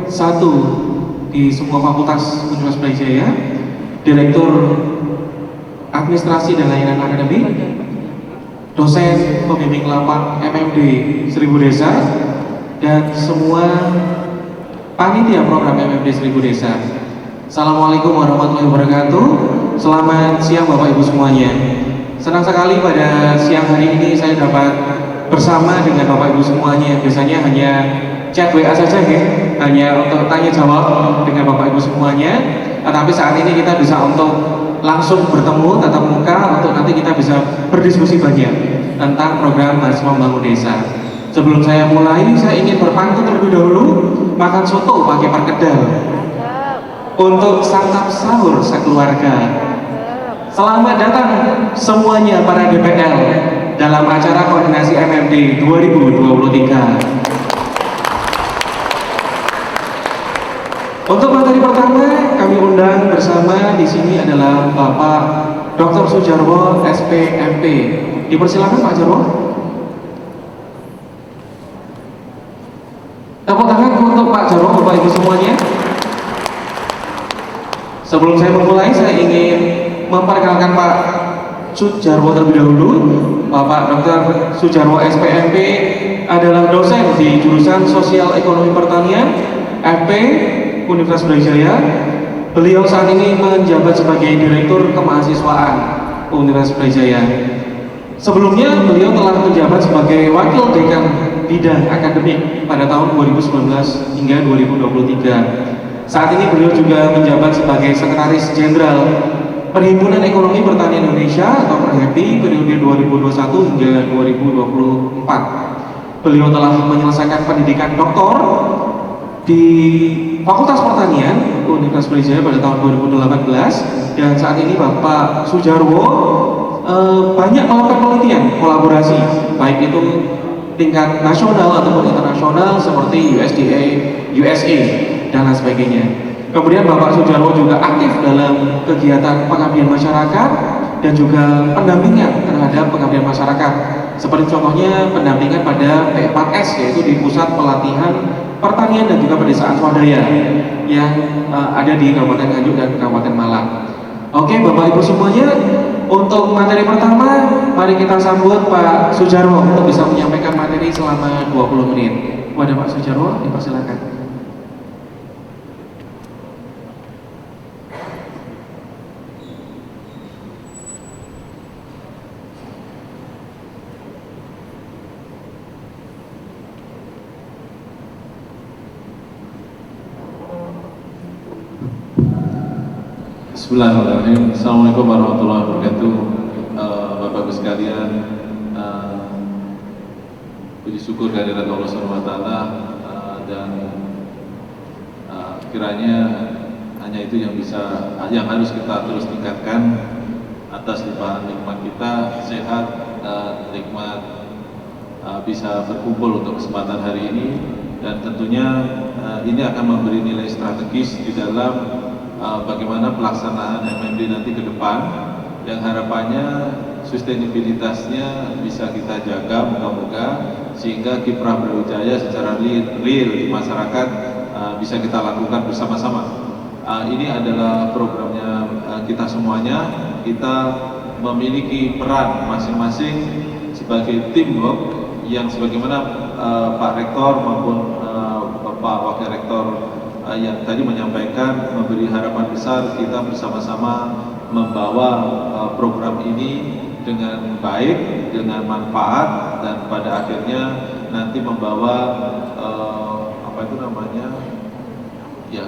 1 di semua fakultas Universitas Brawijaya, Direktur Administrasi dan Layanan Akademik, dosen pembimbing lapak MMD 1000 Desa, dan semua panitia program MMD 1000 Desa. Assalamualaikum warahmatullahi wabarakatuh. Selamat siang Bapak Ibu semuanya. Senang sekali pada siang hari ini saya dapat bersama dengan Bapak Ibu semuanya. Biasanya hanya chat WA saja ya, hanya untuk tanya jawab dengan Bapak Ibu semuanya. Tetapi saat ini kita bisa untuk langsung bertemu tatap muka untuk nanti kita bisa berdiskusi banyak tentang program Mahasiswa Membangun Desa. Sebelum saya mulai, saya ingin berpantun terlebih dahulu makan soto pakai perkedel untuk santap sahur sekeluarga. Selamat datang semuanya para DPL dalam acara koordinasi MMD 2023. Untuk materi pertama kami undang bersama di sini adalah Bapak Dr. Sujarwo SPMP. Dipersilakan Pak Jarwo. Tepuk tangan untuk Pak Jarwo, Bapak Ibu semuanya. Sebelum saya memulai, saya ingin memperkenalkan Pak Sujarwo terlebih dahulu. Bapak Dr. Sujarwo SPMP adalah dosen di jurusan Sosial Ekonomi Pertanian FP Universitas Brawijaya. Beliau saat ini menjabat sebagai Direktur Kemahasiswaan Universitas Brawijaya. Sebelumnya beliau telah menjabat sebagai Wakil Dekan Bidang Akademik pada tahun 2019 hingga 2023. Saat ini beliau juga menjabat sebagai Sekretaris Jenderal Perhimpunan Ekonomi Pertanian Indonesia atau PERHEPI periode 2021 hingga 2024. Beliau telah menyelesaikan pendidikan doktor di Fakultas Pertanian Universitas Brawijaya pada tahun 2018, dan saat ini Bapak Sujarwo banyak melakukan penelitian kolaborasi baik itu tingkat nasional ataupun internasional seperti USDA, USA dan lain sebagainya. Kemudian Bapak Sujarwo juga aktif dalam kegiatan pengabdian masyarakat dan juga pendampingan terhadap pengabdian masyarakat. Seperti contohnya pendampingan pada P4S, yaitu di Pusat Pelatihan Pertanian dan juga Pedesaan Swadaya yang ada di Kabupaten Nganjuk dan Kabupaten Malang. Oke Bapak Ibu semuanya, untuk materi pertama mari kita sambut Pak Sujarwo untuk bisa menyampaikan materi selama 20 menit. Kepada Pak Sujarwo, dipersilakan. Bismillahirrahmanirrahim. Assalamualaikum warahmatullahi wabarakatuh. Bapak Ibu sekalian, puji syukur kehadirat Allah Subhanahu wa taala, dan kiranya hanya itu yang harus kita terus tingkatkan atas limpahan nikmat kita, sehat, nikmat bisa berkumpul untuk kesempatan hari ini, dan tentunya ini akan memberi nilai strategis di dalam bagaimana pelaksanaan MMD nanti ke depan, yang harapannya sustainabilitasnya bisa kita jaga moga-moga, sehingga kiprah Brawijaya secara real di masyarakat bisa kita lakukan bersama-sama. Ini adalah programnya kita semuanya. Kita memiliki peran masing-masing sebagai teamwork yang sebagaimana Pak Rektor maupun Bapak Wakil Rektor yang tadi menyampaikan, memberi harapan besar kita bersama-sama membawa program ini dengan baik, dengan manfaat, dan pada akhirnya nanti membawa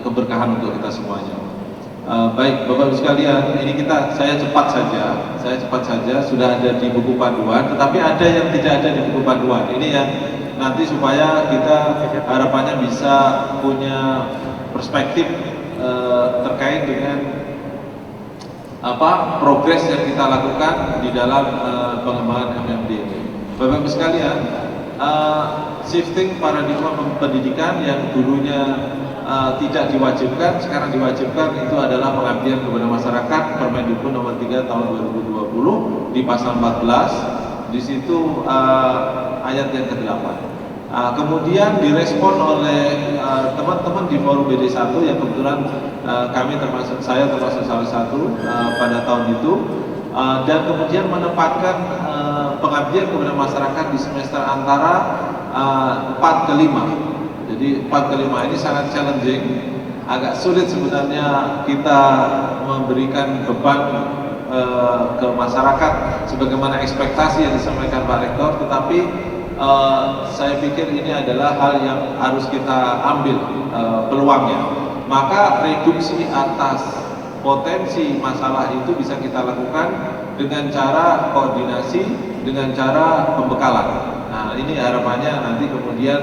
keberkahan untuk kita semuanya. Baik Bapak Ibu sekalian, ini saya cepat saja, sudah ada di buku panduan, tetapi ada yang tidak ada di buku panduan. Ini yang nanti supaya kita harapannya bisa punya perspektif terkait dengan progres yang kita lakukan di dalam pengembangan MMD ini. Bapak Ibu sekalian, shifting paradigma pendidikan yang dulunya tidak diwajibkan, sekarang diwajibkan, itu adalah pengabdian kepada masyarakat. Permendikbud nomor 3 tahun 2020 di pasal 14, di situ ayat yang ke-8. Kemudian direspon oleh teman-teman di forum BD1 yang kebetulan saya termasuk salah satu pada tahun itu, dan kemudian menempatkan pengabdian kepada masyarakat di semester antara 4 ke 5. Jadi 4 ke 5 ini sangat challenging, agak sulit sebenarnya kita memberikan beban ke masyarakat sebagaimana ekspektasi yang disampaikan Pak Rektor, tetapi saya pikir ini adalah hal yang harus kita ambil peluangnya. Maka reduksi atas potensi masalah itu bisa kita lakukan dengan cara koordinasi, dengan cara pembekalan. Nah, ini harapannya nanti kemudian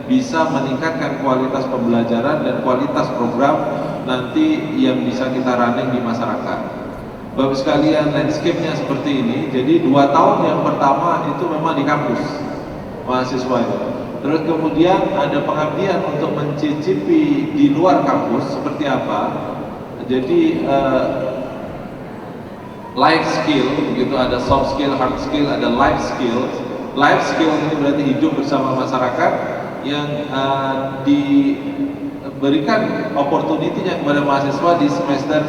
bisa meningkatkan kualitas pembelajaran dan kualitas program nanti yang bisa kita running di masyarakat. Bapak sekalian, landscape-nya seperti ini. Jadi 2 tahun yang pertama itu memang di kampus mahasiswa itu. Terus kemudian ada pengabdian untuk mencicipi di luar kampus seperti apa. Jadi life skill, begitu, ada soft skill, hard skill, ada life skill. Life skill ini berarti hidup bersama masyarakat yang diberikan opportunity-nya kepada mahasiswa di semester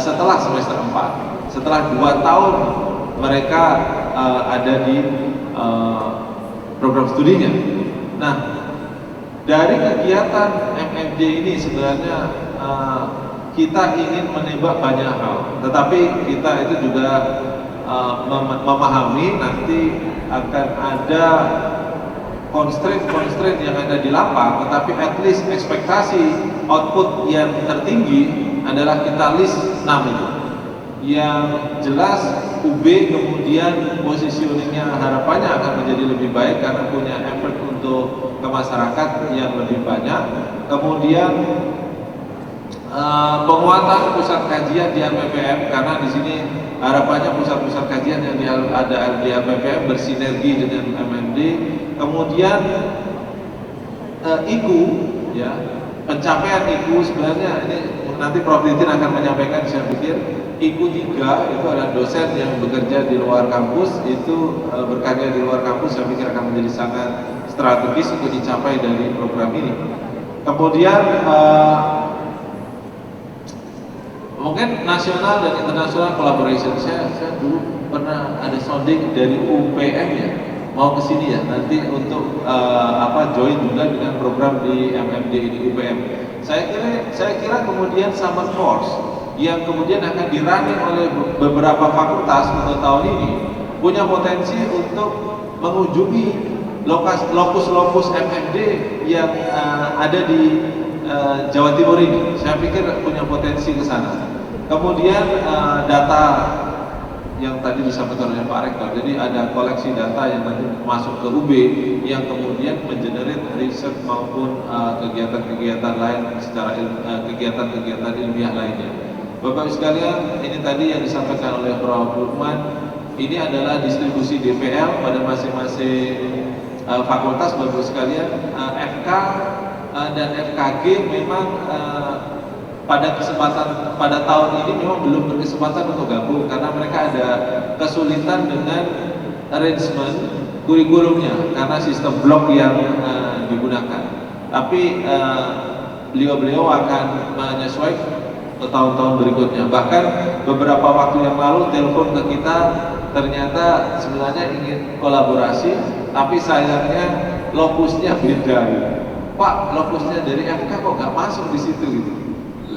setelah semester 4. Setelah 2 tahun mereka ada di program studinya. Nah, dari kegiatan MMD ini sebenarnya kita ingin menembak banyak hal, tetapi kita itu juga memahami nanti akan ada constraint yang ada di lapang, tetapi at least ekspektasi output yang tertinggi adalah kita list 6 itu. Yang jelas UB kemudian positioningnya harapannya akan menjadi lebih baik karena punya effort untuk ke masyarakat yang lebih banyak. Kemudian penguatan pusat kajian di LPPM, karena di sini harapannya pusat-pusat kajian yang ada di LPPM bersinergi dengan MMD. Kemudian IKU, ya, pencapaian IKU sebenarnya ini nanti Prof. Titin akan menyampaikan. Saya pikir IKU 3 itu adalah dosen yang bekerja di luar kampus, itu berkarya di luar kampus, saya pikir akan menjadi sangat strategis untuk dicapai dari program ini. Kemudian mungkin nasional dan internasional collaboration. Saya dulu pernah ada sounding dari UPM ya, mau ke sini ya nanti untuk join juga dengan program di MMD ini UPM. Saya kira kemudian summer course yang kemudian akan dirunning oleh beberapa fakultas untuk tahun ini punya potensi untuk mengunjungi lokus-lokus MMD yang ada di Jawa Timur ini. Saya pikir punya potensi ke sana. Kemudian data yang tadi disampaikan oleh Pak Rektor, jadi ada koleksi data yang nanti masuk ke UB yang kemudian mengenerate riset maupun kegiatan-kegiatan lain secara kegiatan-kegiatan ilmiah lainnya. Bapak sekalian, ini tadi yang disampaikan oleh Prof. Lukman, ini adalah distribusi DPL pada masing-masing fakultas. Bapak sekalian, FK dan FKG memang pada tahun ini memang belum berkesempatan untuk gabung karena mereka ada kesulitan dengan arrangement kurikulumnya karena sistem blok yang digunakan. Tapi beliau akan menyesuaikan ke tahun-tahun berikutnya. Bahkan beberapa waktu yang lalu telepon ke kita, ternyata sebenarnya ingin kolaborasi, tapi sayangnya lokusnya beda. Pak, lokusnya dari FK kok nggak masuk di situ gitu.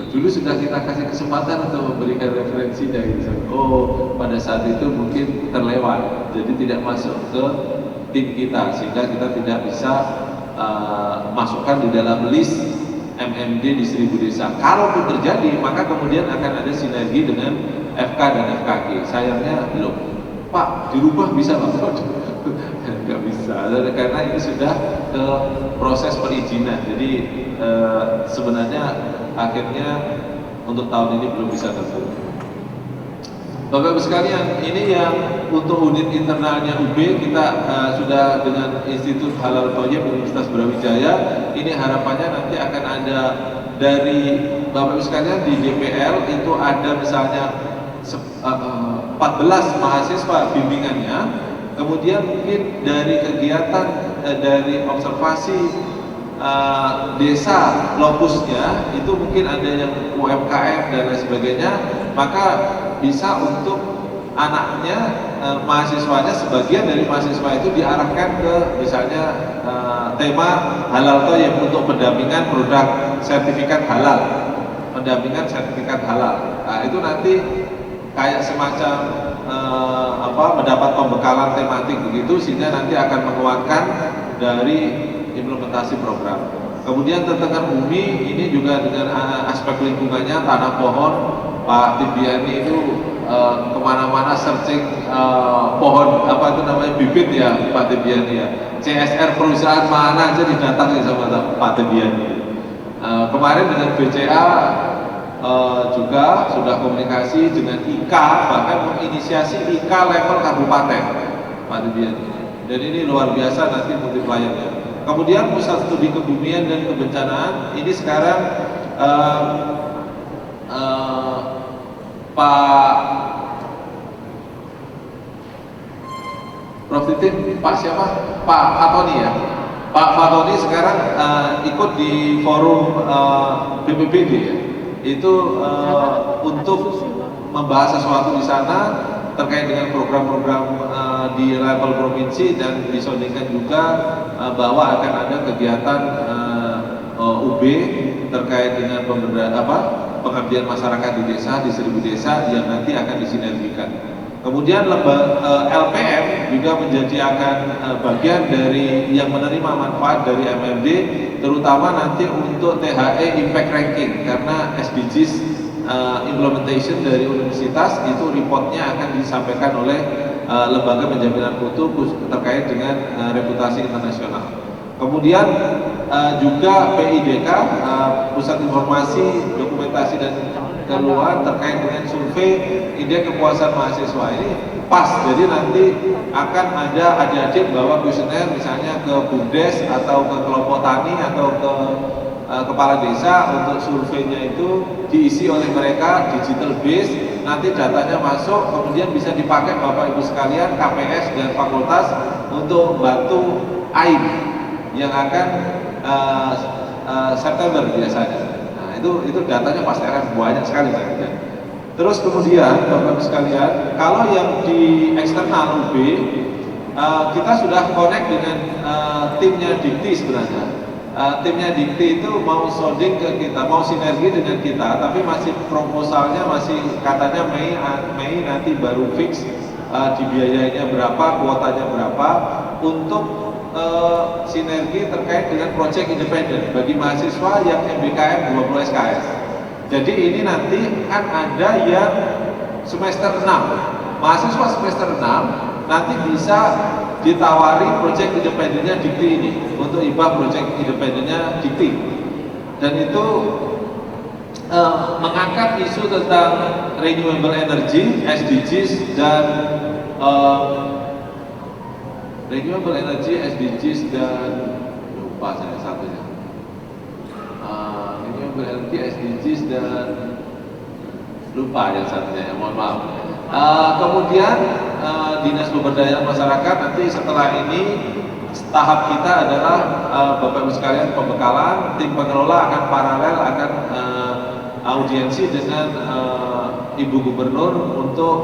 Dulu sudah kita kasih kesempatan untuk memberikan referensinya gitu. Oh, pada saat itu mungkin terlewat, jadi tidak masuk ke tim kita sehingga kita tidak bisa masukkan di dalam list MMD di 1000 desa. Kalaupun terjadi, maka kemudian akan ada sinergi dengan FK dan FKG. Sayangnya belum. Pak, dirubah bisa Pak? Nggak bisa, karena ini sudah ke proses perizinan. Jadi sebenarnya akhirnya untuk tahun ini belum bisa terjadi. Bapak Ibu sekalian, ini yang untuk unit internalnya UB kita sudah dengan Institut Halal Thayyib Universitas Brawijaya. Ini harapannya nanti akan ada dari Bapak Ibu sekalian di DPL itu ada misalnya 14 mahasiswa bimbingannya. Kemudian mungkin dari kegiatan dari observasi desa lokusnya itu mungkin ada yang UMKM dan lain sebagainya, maka bisa untuk anaknya mahasiswanya, sebagian dari mahasiswa itu diarahkan ke misalnya tema halal thayyib untuk pendampingan produk sertifikat halal, Nah, itu nanti kayak semacam mendapat pembekalan tematik begitu, sehingga nanti akan menguatkan dari implementasi program. Kemudian tentang bumi ini juga dengan aspek lingkungannya, tanah pohon. Pak Tibiani itu kemana-mana searching pohon bibit ya Pak Tibiani ya. CSR perusahaan mana aja didatangi sama Pak Tibiani. Kemarin dengan BCA juga sudah komunikasi dengan IKA, bahkan menginisiasi IKA level kabupaten Pak Tibiani. Dan ini luar biasa nanti multipliernya. Kemudian pusat studi kebumian dan kebencanaan ini sekarang Pak Prof Titin, Pak siapa? Pak Fatoni ya. Pak Fatoni sekarang ikut di forum BPBD ya. Itu untuk membahas sesuatu di sana terkait dengan program-program di level provinsi, dan disondingkan juga bahwa akan ada kegiatan UB terkait dengan pengabdian masyarakat di desa, di 1000 desa yang nanti akan disinergikan. Kemudian LPM juga akan bagian dari yang menerima manfaat dari MMD, terutama nanti untuk THE Impact Ranking, karena SDGs implementation dari universitas itu reportnya akan disampaikan oleh lembaga penjaminan mutu terkait dengan reputasi internasional. Kemudian juga PIDK, Pusat Informasi, Dokumentasi dan Keluhan terkait dengan survei indeks kepuasan mahasiswa ini pas. Jadi nanti akan ada adik-adik bawa kuesioner misalnya ke BUMDes atau ke kelompok tani atau ke kepala desa, untuk surveinya itu diisi oleh mereka, digital base, nanti datanya masuk, kemudian bisa dipakai Bapak Ibu sekalian, KPS dan fakultas untuk bantu AIM yang akan September biasanya. Nah itu datanya pasti akan banyak sekali nanti. Terus kemudian Bapak Ibu sekalian, kalau yang di eksternal UB kita sudah connect dengan timnya Dikti sebenarnya. Timnya Dikti itu mau sounding ke kita, mau sinergi dengan kita, tapi masih proposalnya masih katanya Mei nanti baru fix dibiayainya berapa, kuotanya berapa untuk sinergi terkait dengan proyek independen bagi mahasiswa yang MBKM 20 SKS. Jadi ini nanti kan ada yang semester 6, mahasiswa semester 6 nanti bisa ditawari proyek independennya Dikti ini untuk IPA proyek independennya Dikti, dan itu mengangkat isu tentang renewable energy, SDGs dan renewable energy, SDGs dan lupa saya satunya renewable renewable energy, SDGs, dan lupa yang satunya, mohon maaf. Kemudian Dinas Pemberdayaan Masyarakat nanti setelah ini tahap kita adalah Bapak Ibu sekalian pembekalan, tim pengelola akan paralel akan audiensi dengan Ibu Gubernur untuk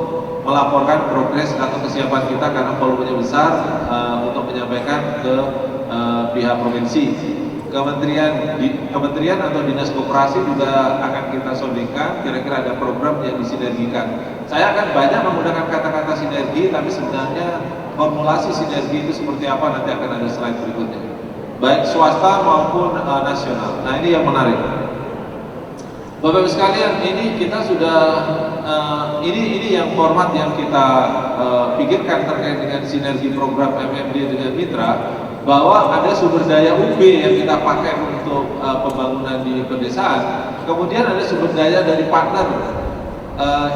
melaporkan progres atau kesiapan kita karena volumenya besar untuk menyampaikan ke pihak provinsi. Kementerian atau dinas koperasi juga akan kita sondingkan kira-kira ada program yang disinergikan. Saya akan banyak menggunakan kata-kata sinergi, tapi sebenarnya formulasi sinergi itu seperti apa nanti akan ada slide berikutnya, baik swasta maupun nasional. Nah, ini yang menarik, Bapak Ibu sekalian. Ini kita sudah ini yang format yang kita pikirkan terkait dengan sinergi program MMD dengan mitra, bahwa ada sumber daya UB yang kita pakai untuk pembangunan di pedesaan, kemudian ada sumber daya dari partner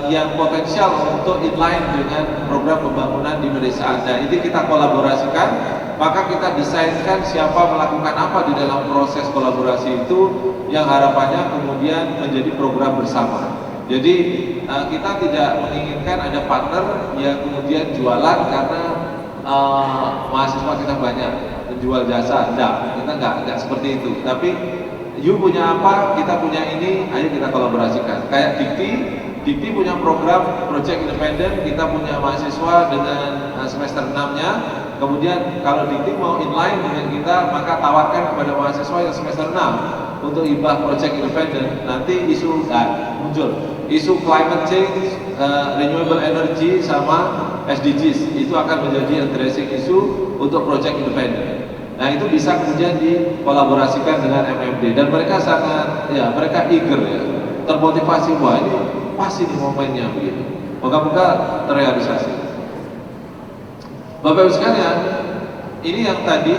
yang potensial untuk inline dengan program pembangunan di pedesaan. Dan ini kita kolaborasikan, maka kita desainkan siapa melakukan apa di dalam proses kolaborasi itu, yang harapannya kemudian menjadi program bersama. Jadi kita tidak menginginkan ada partner yang kemudian jualan karena mahasiswa kita banyak menjual jasa. Kita enggak seperti itu. Tapi you punya apa, kita punya ini, ayo kita kolaborasikan. Kayak Dikti punya program project independen, kita punya mahasiswa dengan semester 6-nya. Kemudian kalau Dikti mau inline dengan kita, maka tawarkan kepada mahasiswa yang semester 6 untuk hibah project independen. Nanti isu muncul isu climate change, renewable energy sama SDGs itu akan menjadi addressing isu untuk project independen. Nah, itu bisa kemudian dikolaborasikan dengan MMD, dan mereka sangat mereka eager termotivasi, wah ini pas ini momennya begitu. Moga-moga terrealisasi. Bapak Ibu sekalian, ini yang tadi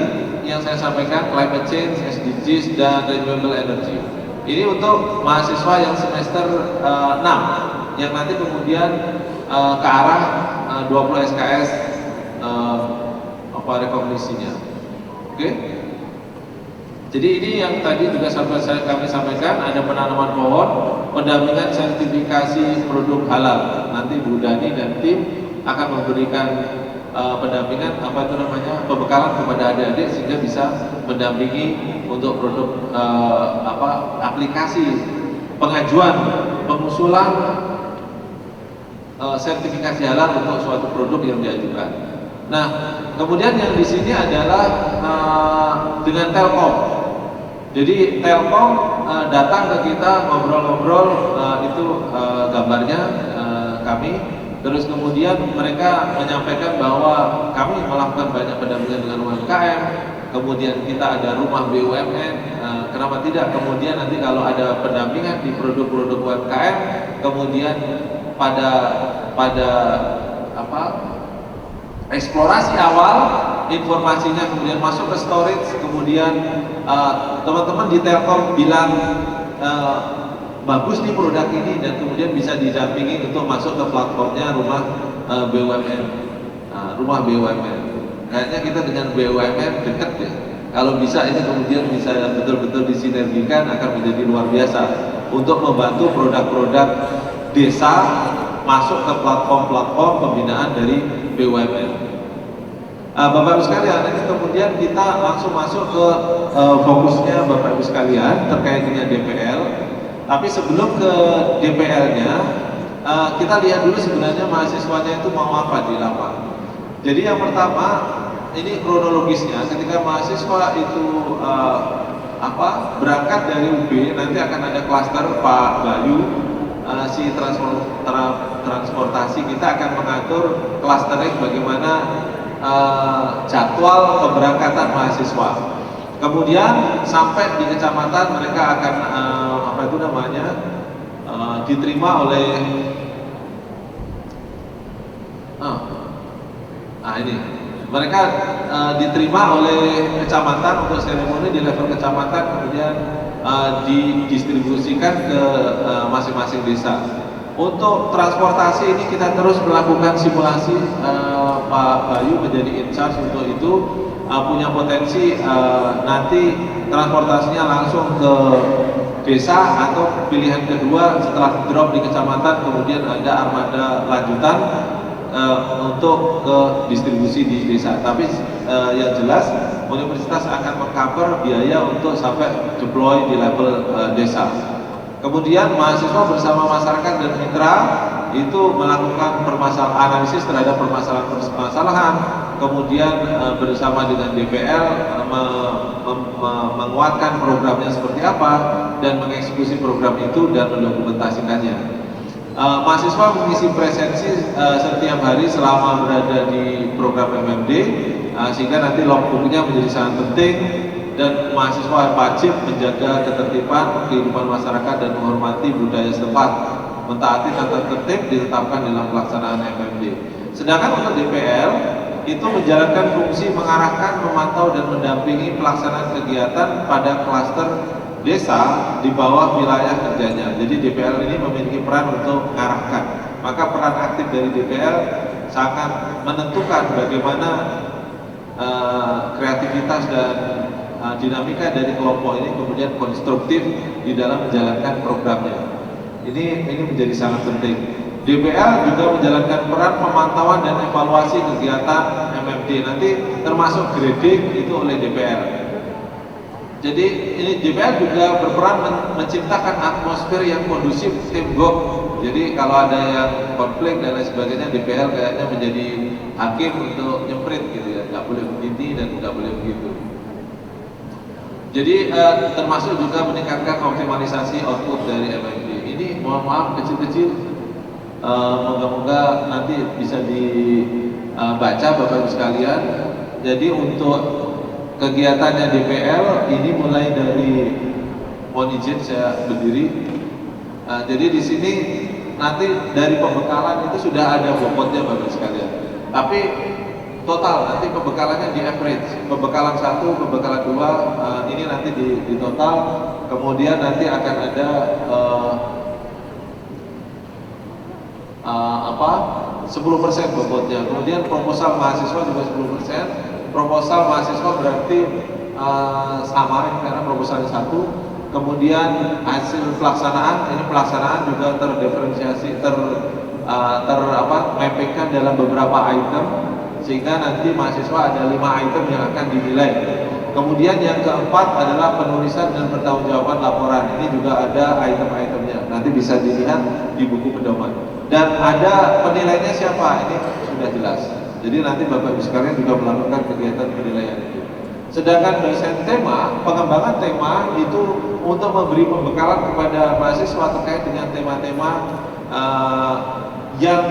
yang saya sampaikan, climate change, SDGs, dan renewable energy. Ini untuk mahasiswa yang semester 6 yang nanti kemudian ke arah 20 SKS rekognisinya. Oke? Jadi ini yang tadi juga kami sampaikan, ada penanaman pohon, pendampingan sertifikasi produk halal. Nanti Bu Dani dan tim akan memberikan pendampingan pembekalan kepada adik-adik sehingga bisa mendampingi untuk produk aplikasi pengajuan pengusulan sertifikasi halal untuk suatu produk yang diajukan. Nah, kemudian yang di sini adalah dengan Telkom. Jadi Telkom datang ke kita ngobrol-ngobrol, itu gambarnya kami. Terus kemudian mereka menyampaikan bahwa kami melakukan banyak pendampingan dengan UMKM, kemudian kita ada rumah BUMN, kenapa tidak kemudian nanti kalau ada pendampingan di produk-produk UMKM, kemudian pada eksplorasi awal informasinya kemudian masuk ke storage, kemudian teman-teman di Telkom bilang bagus nih produk ini, dan kemudian bisa didampingi untuk masuk ke platformnya rumah BUMN. Rumah BUMN. Kayaknya kita dengan BUMN dekat ya. Kalau bisa ini kemudian bisa betul-betul disinergikan, akan menjadi luar biasa untuk membantu produk-produk desa masuk ke platform-platform pembinaan dari BUMN. Bapak Ibu sekalian, ini kemudian kita langsung masuk ke fokusnya Bapak Ibu sekalian terkait dengan DPL. Tapi sebelum ke DPL-nya, kita lihat dulu sebenarnya mahasiswanya itu mau apa di lapangan. Jadi yang pertama, ini kronologisnya, ketika mahasiswa itu berangkat dari UB, nanti akan ada klaster Pak Bayu, si transportasi kita akan mengatur clustering bagaimana jadwal keberangkatan mahasiswa. Kemudian sampai di kecamatan mereka akan diterima oleh mereka diterima oleh kecamatan untuk seremoni di level kecamatan, kemudian didistribusikan ke masing-masing desa. Untuk transportasi ini kita terus melakukan simulasi, Pak Bayu menjadi in charge untuk itu. punya potensi nanti transportasinya langsung ke desa, atau pilihan kedua setelah drop di kecamatan kemudian ada armada lanjutan untuk ke distribusi di desa. Tapi yang jelas universitas akan mengcover biaya untuk sampai deploy di level desa. Kemudian mahasiswa bersama masyarakat dan mitra itu melakukan analisis terhadap permasalahan, kemudian bersama dengan DPL menguatkan programnya seperti apa dan mengeksekusi program itu dan mendokumentasikannya. Mahasiswa mengisi presensi setiap hari selama berada di program MMD, sehingga nanti logbooknya menjadi sangat penting, dan mahasiswa wajib menjaga ketertiban kehidupan masyarakat dan menghormati budaya setempat, mentaati tata tertib ditetapkan dalam pelaksanaan MMD. Sedangkan untuk DPL itu menjalankan fungsi mengarahkan, memantau dan mendampingi pelaksanaan kegiatan pada klaster desa di bawah wilayah kerjanya. Jadi DPL ini memiliki peran untuk mengarahkan. Maka peran aktif dari DPL sangat menentukan bagaimana kreativitas dan dinamika dari kelompok ini kemudian konstruktif di dalam menjalankan programnya. Ini menjadi sangat penting. DPL juga menjalankan peran pemantauan dan evaluasi kegiatan MMD, nanti termasuk grading itu oleh DPL. Jadi ini DPL juga berperan menciptakan atmosfer yang kondusif teamwork. Jadi kalau ada yang konflik dan lain sebagainya, DPL kayaknya menjadi hakim untuk nyemprit gitu ya, nggak boleh begini dan nggak boleh begitu. Jadi termasuk juga meningkatkan optimalisasi output dari MMD. Ini mohon maaf kecil-kecil, moga-moga nanti bisa dibaca Bapak Ibu sekalian. Jadi untuk kegiatannya DPL ini mulai dari, mohon izin saya berdiri. Jadi di sini nanti dari pembekalan itu sudah ada bobotnya Bapak Ibu sekalian. Tapi total nanti pembekalannya di average, pembekalan 1, pembekalan 2, ini nanti di total, kemudian nanti akan ada 10% bobotnya. Kemudian proposal mahasiswa juga 10%. Proposal mahasiswa berarti sama karena proposalnya 1. Kemudian hasil pelaksanaan, ini pelaksanaan juga terdiferensiasi, mappingkan dalam beberapa item, sehingga nanti mahasiswa ada 5 item yang akan dinilai. Kemudian yang keempat adalah penulisan dan pertanggungjawaban laporan. Ini juga ada item-itemnya, nanti bisa dilihat di buku pedoman. Dan ada penilainya siapa, ini sudah jelas. Jadi nanti Bapak Ibu sekalian juga melakukan kegiatan penilaian itu. Sedangkan dosen tema, pengembangan tema itu untuk memberi pembekalan kepada mahasiswa terkait dengan tema-tema yang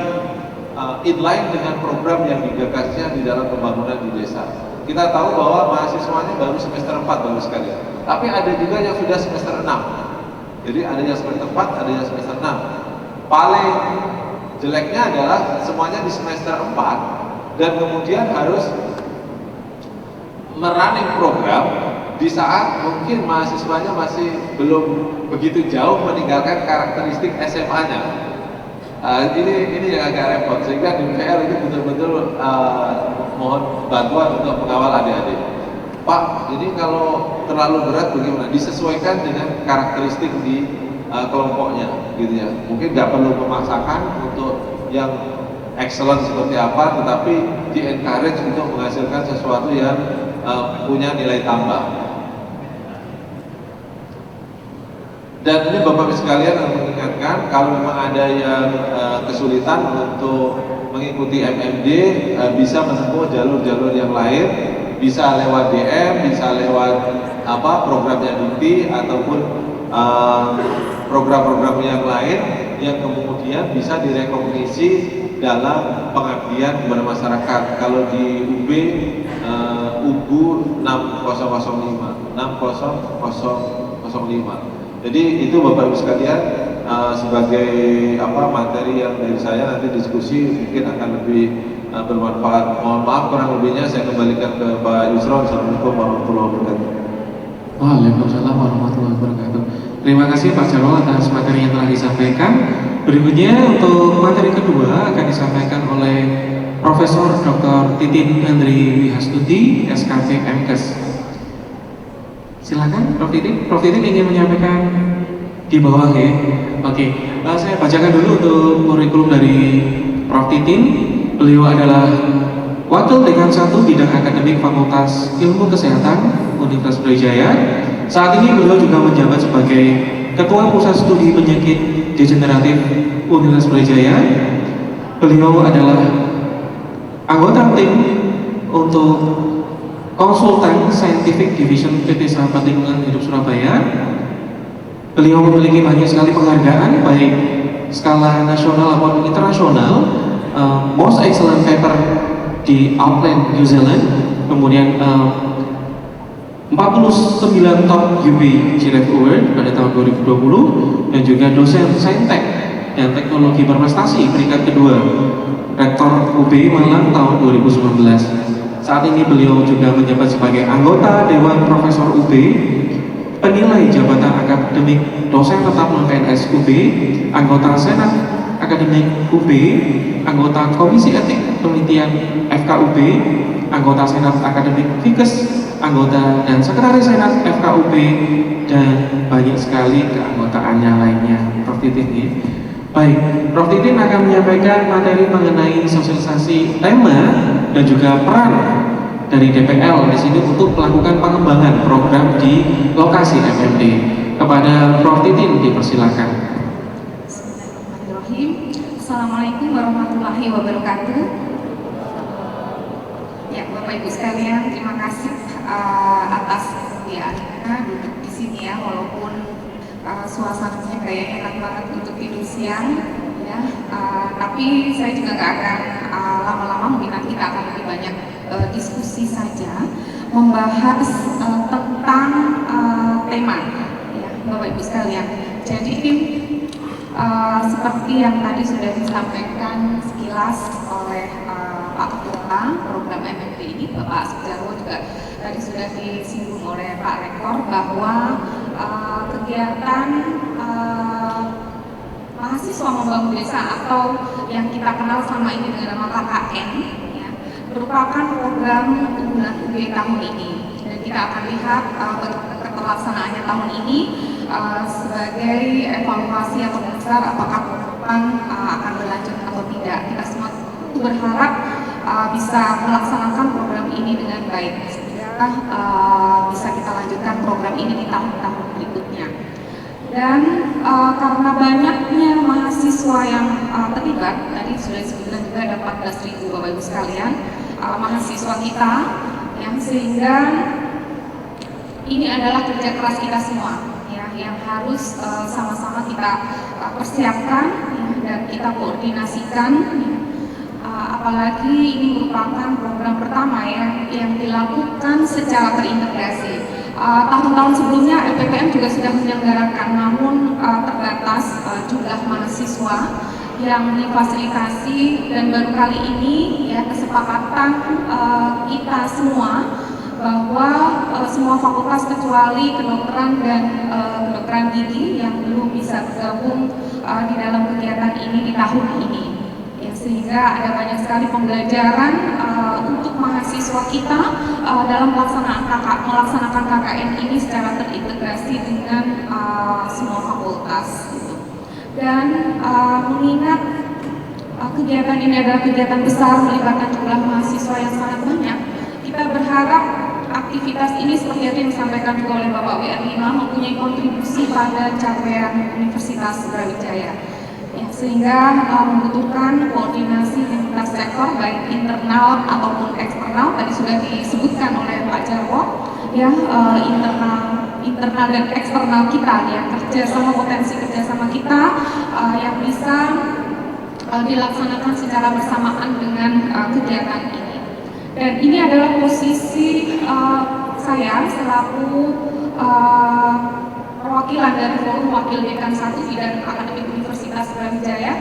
inline dengan program yang digagasnya di dalam pembangunan di desa. Kita tahu bahwa mahasiswanya baru semester 4 baru sekalian. Tapi ada juga yang sudah semester 6. Jadi ada yang semester 4, ada yang semester 6. Paling jeleknya adalah semuanya di semester 4 dan kemudian harus merunning program di saat mungkin mahasiswanya masih belum begitu jauh meninggalkan karakteristik SMA-nya. Ini yang agak repot, sehingga DPL itu betul-betul mohon bantuan untuk mengawal adik-adik. Pak, ini kalau terlalu berat bagaimana? Disesuaikan dengan karakteristik di kelompoknya, gitu ya. Mungkin nggak perlu memaksakan untuk yang excellent seperti apa, tetapi di-encourage untuk menghasilkan sesuatu yang punya nilai tambah. Dan ini Bapak Ibu sekalian harus mengingatkan, kalau memang ada yang kesulitan untuk mengikuti MMD, bisa menempuh jalur-jalur yang lain, bisa lewat DM, bisa lewat programnya DITI ataupun program-program yang lain yang kemudian bisa direkognisi dalam pengabdian kepada masyarakat. Kalau di UB UBU 6005. Jadi itu Bapak Ibu sekalian sebagai materi yang dari saya, nanti diskusi mungkin akan lebih bermanfaat. Mohon maaf kurang lebihnya, saya kembalikan ke Pak Yusron. Assalamualaikum warahmatullahi wabarakatuh. Waalaikumsalam warahmatullahi wabarakatuh. Terima kasih Pak Jarwo atas materi yang telah disampaikan. Berikutnya untuk materi kedua akan disampaikan oleh Profesor Dr. Titin Andri Wihastuti, SKP MKes. Silakan, Prof. Titin. Prof. Titin ingin menyampaikan di bawah ya. Oke, saya bacakan dulu untuk kurikulum dari Prof. Titin. Beliau adalah Wakil Dekan 1 Bidang Akademik Fakultas Ilmu Kesehatan Universitas Brawijaya. Saat ini beliau juga menjabat sebagai Ketua Pusat Studi Penyakit Degeneratif Universitas Brawijaya. Beliau adalah anggota tim untuk Konsultan Scientific Division PT Sahabat Lingkungan Hidup Surabaya. Beliau memiliki banyak sekali penghargaan baik skala nasional maupun internasional. Most Excellent Paper di Auckland, New Zealand, kemudian 49 Top UB GREF Award pada tahun 2020, dan juga dosen Saintek dan Teknologi Berprestasi peringkat kedua Rektor UB Malang tahun 2019. Saat ini beliau juga menjabat sebagai anggota Dewan Profesor UB, penilai jabatan akademik dosen tetap non-PNS UB, anggota Senat Akademik UB, anggota Komisi Etik Penelitian FKUB, anggota Senat Akademik Fikes, anggota dan Sekretaris Senat FKUB, dan banyak sekali keanggotaannya lainnya. Prof. Titin ya. Baik, Prof. Titin akan menyampaikan materi mengenai sosialisasi tema dan juga peran dari DPL di sini untuk melakukan pengembangan program di lokasi MMD. Kepada Prof. Titin dipersilakan. Assalamualaikum warahmatullahi wabarakatuh. Ya, Bapak Ibu sekalian, terima kasih atas kesediaannya duduk di sini ya, walaupun suasananya kayaknya enak banget untuk tidur siang ya. Tapi saya juga nggak akan lama-lama, mungkin nanti kita akan lebih banyak diskusi saja, membahas tentang tema ya, Bapak Ibu sekalian. Jadi seperti yang tadi sudah disampaikan sekilas oleh Pak Ketua program MMD ini, Bapak Sujarwo, juga tadi sudah disinggung oleh Pak Rektor bahwa kegiatan mahasiswa membangun desa atau yang kita kenal selama ini dengan nama KKN ya, merupakan program unggulan UB tahun ini, dan kita akan lihat keterlaksanaannya tahun ini sebagai evaluasi atau besar apakah program akan berlanjut atau tidak. Kita semua berharap bisa melaksanakan program ini dengan baik sehingga bisa kita lanjutkan program ini di tahun-tahun berikutnya. Dan karena banyaknya mahasiswa yang terlibat, tadi sudah disebutkan juga ada 14.000 Bapak Ibu sekalian mahasiswa kita, yang sehingga ini adalah kerja keras kita semua yang harus sama-sama kita persiapkan ya, dan kita koordinasikan ya. Apalagi ini merupakan program pertama ya, yang dilakukan secara terintegrasi. Tahun-tahun sebelumnya LPPM juga sudah menyelenggarakan, namun terbatas jumlah mahasiswa yang difasilitasi, dan baru kali ini ya kesepakatan kita semua bahwa semua fakultas kecuali kedokteran dan kedokteran gigi yang belum bisa bergabung di dalam kegiatan ini di tahun ini ya, sehingga ada banyak sekali pembelajaran untuk mahasiswa kita dalam melaksanakan KKN ini secara terintegrasi dengan semua fakultas gitu. Dan mengingat kegiatan ini adalah kegiatan besar melibatkan jumlah mahasiswa yang sangat banyak, kita berharap aktivitas ini seperti yang disampaikan juga oleh Bapak WR5 mempunyai kontribusi pada capaian Universitas Brawijaya ya, sehingga membutuhkan koordinasi lintas sektor baik internal ataupun eksternal. Tadi sudah disebutkan oleh Pak Jarwo ya, internal dan eksternal kita ya, kerjasama, potensi kerjasama kita yang bisa dilaksanakan secara bersamaan dengan kegiatan ini. Dan ini adalah posisi saya selaku perwakilan dari Forum Wakil Dekan 1 Bidang Akademik Universitas Brawijaya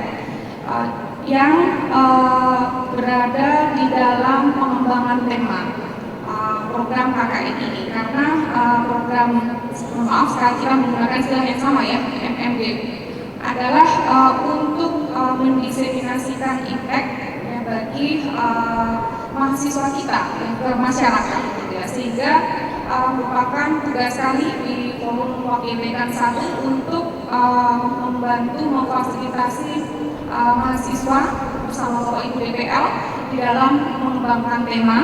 yang berada di dalam pengembangan tema program KKN ini, karena program, maaf sekali kita menggunakan istilah yang sama ya, MMD adalah untuk mendiseminasikan impact bagi mahasiswa kita dan ke masyarakat gitu ya, sehingga merupakan tugas kami di Forum Wakil Dekan 1 untuk membantu memfasilitasi mahasiswa bersama Bapak Ibu DPL di dalam mengembangkan tema.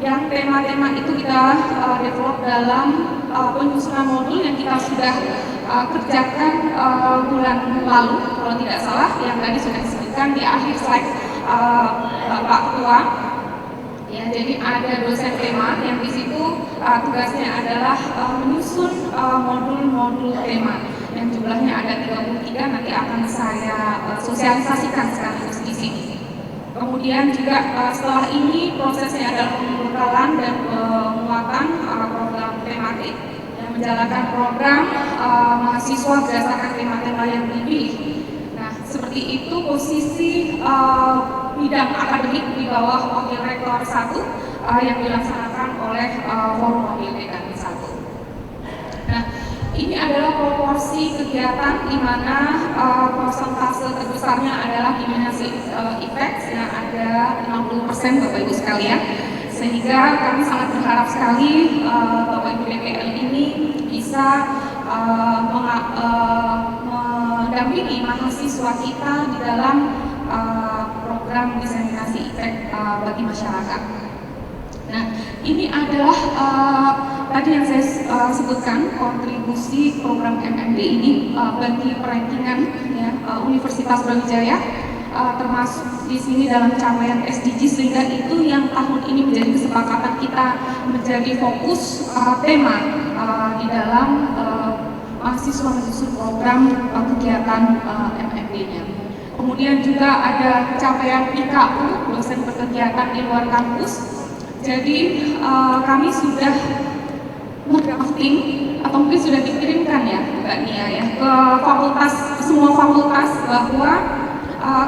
Yang tema-tema itu kita develop dalam penyusunan modul yang kita sudah kerjakan bulan lalu kalau tidak salah, yang tadi sudah disebutkan di akhir slide Pak Ketua. Ya, jadi ada dosen tema yang di situ tugasnya adalah menyusun modul-modul tema yang jumlahnya ada 33, nanti akan saya sosialisasikan sekaligus di sini. Kemudian juga setelah ini prosesnya adalah pembekalan dan penguatan program tematik yang menjalankan program mahasiswa berdasarkan tema-tema yang dipilih. Nah, seperti itu posisi bidang akademik di bawah Wakil Rektor 1 yang dilaksanakan oleh Forum Wakil Dekan 1. Nah, ini adalah proporsi kegiatan di mana persentase terbesarnya adalah eliminasi effects yang ada 60% Bapak Ibu sekalian, sehingga kami sangat berharap sekali Bapak Ibu DPL ini bisa mendampingi mahasiswa kita di dalam program diseminasi efek bagi masyarakat. Nah, ini adalah tadi yang saya sebutkan kontribusi program MMD ini bagi perankingan ya, Universitas Brawijaya, termasuk di sini dalam capaian SDG, sehingga itu yang tahun ini menjadi kesepakatan kita menjadi fokus tema di dalam mahasiswa menyusun program kegiatan MMD-nya. Kemudian juga ada capaian IKU, dosen berkegiatan di luar kampus. Jadi kami sudah drafting atau mungkin sudah dikirimkan ya Mbak Nia ya ke fakultas, semua fakultas, bahwa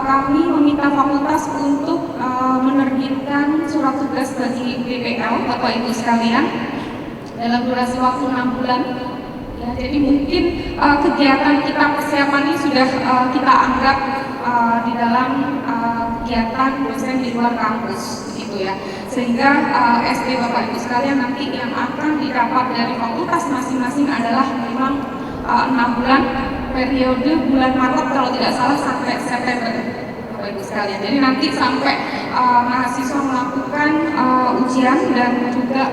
kami meminta fakultas untuk menerbitkan surat tugas bagi BPL Bapak Ibu sekalian dalam durasi waktu 6 bulan. Ya, jadi mungkin kegiatan kita persiapan ini sudah kita anggap di dalam kegiatan dosen di luar kampus gitu ya, sehingga SD Bapak Ibu sekalian nanti yang akan didapat dari fakultas masing-masing adalah memang 6 bulan, periode bulan Maret kalau tidak salah sampai September Bapak Ibu sekalian. Jadi nanti sampai mahasiswa melakukan ujian dan juga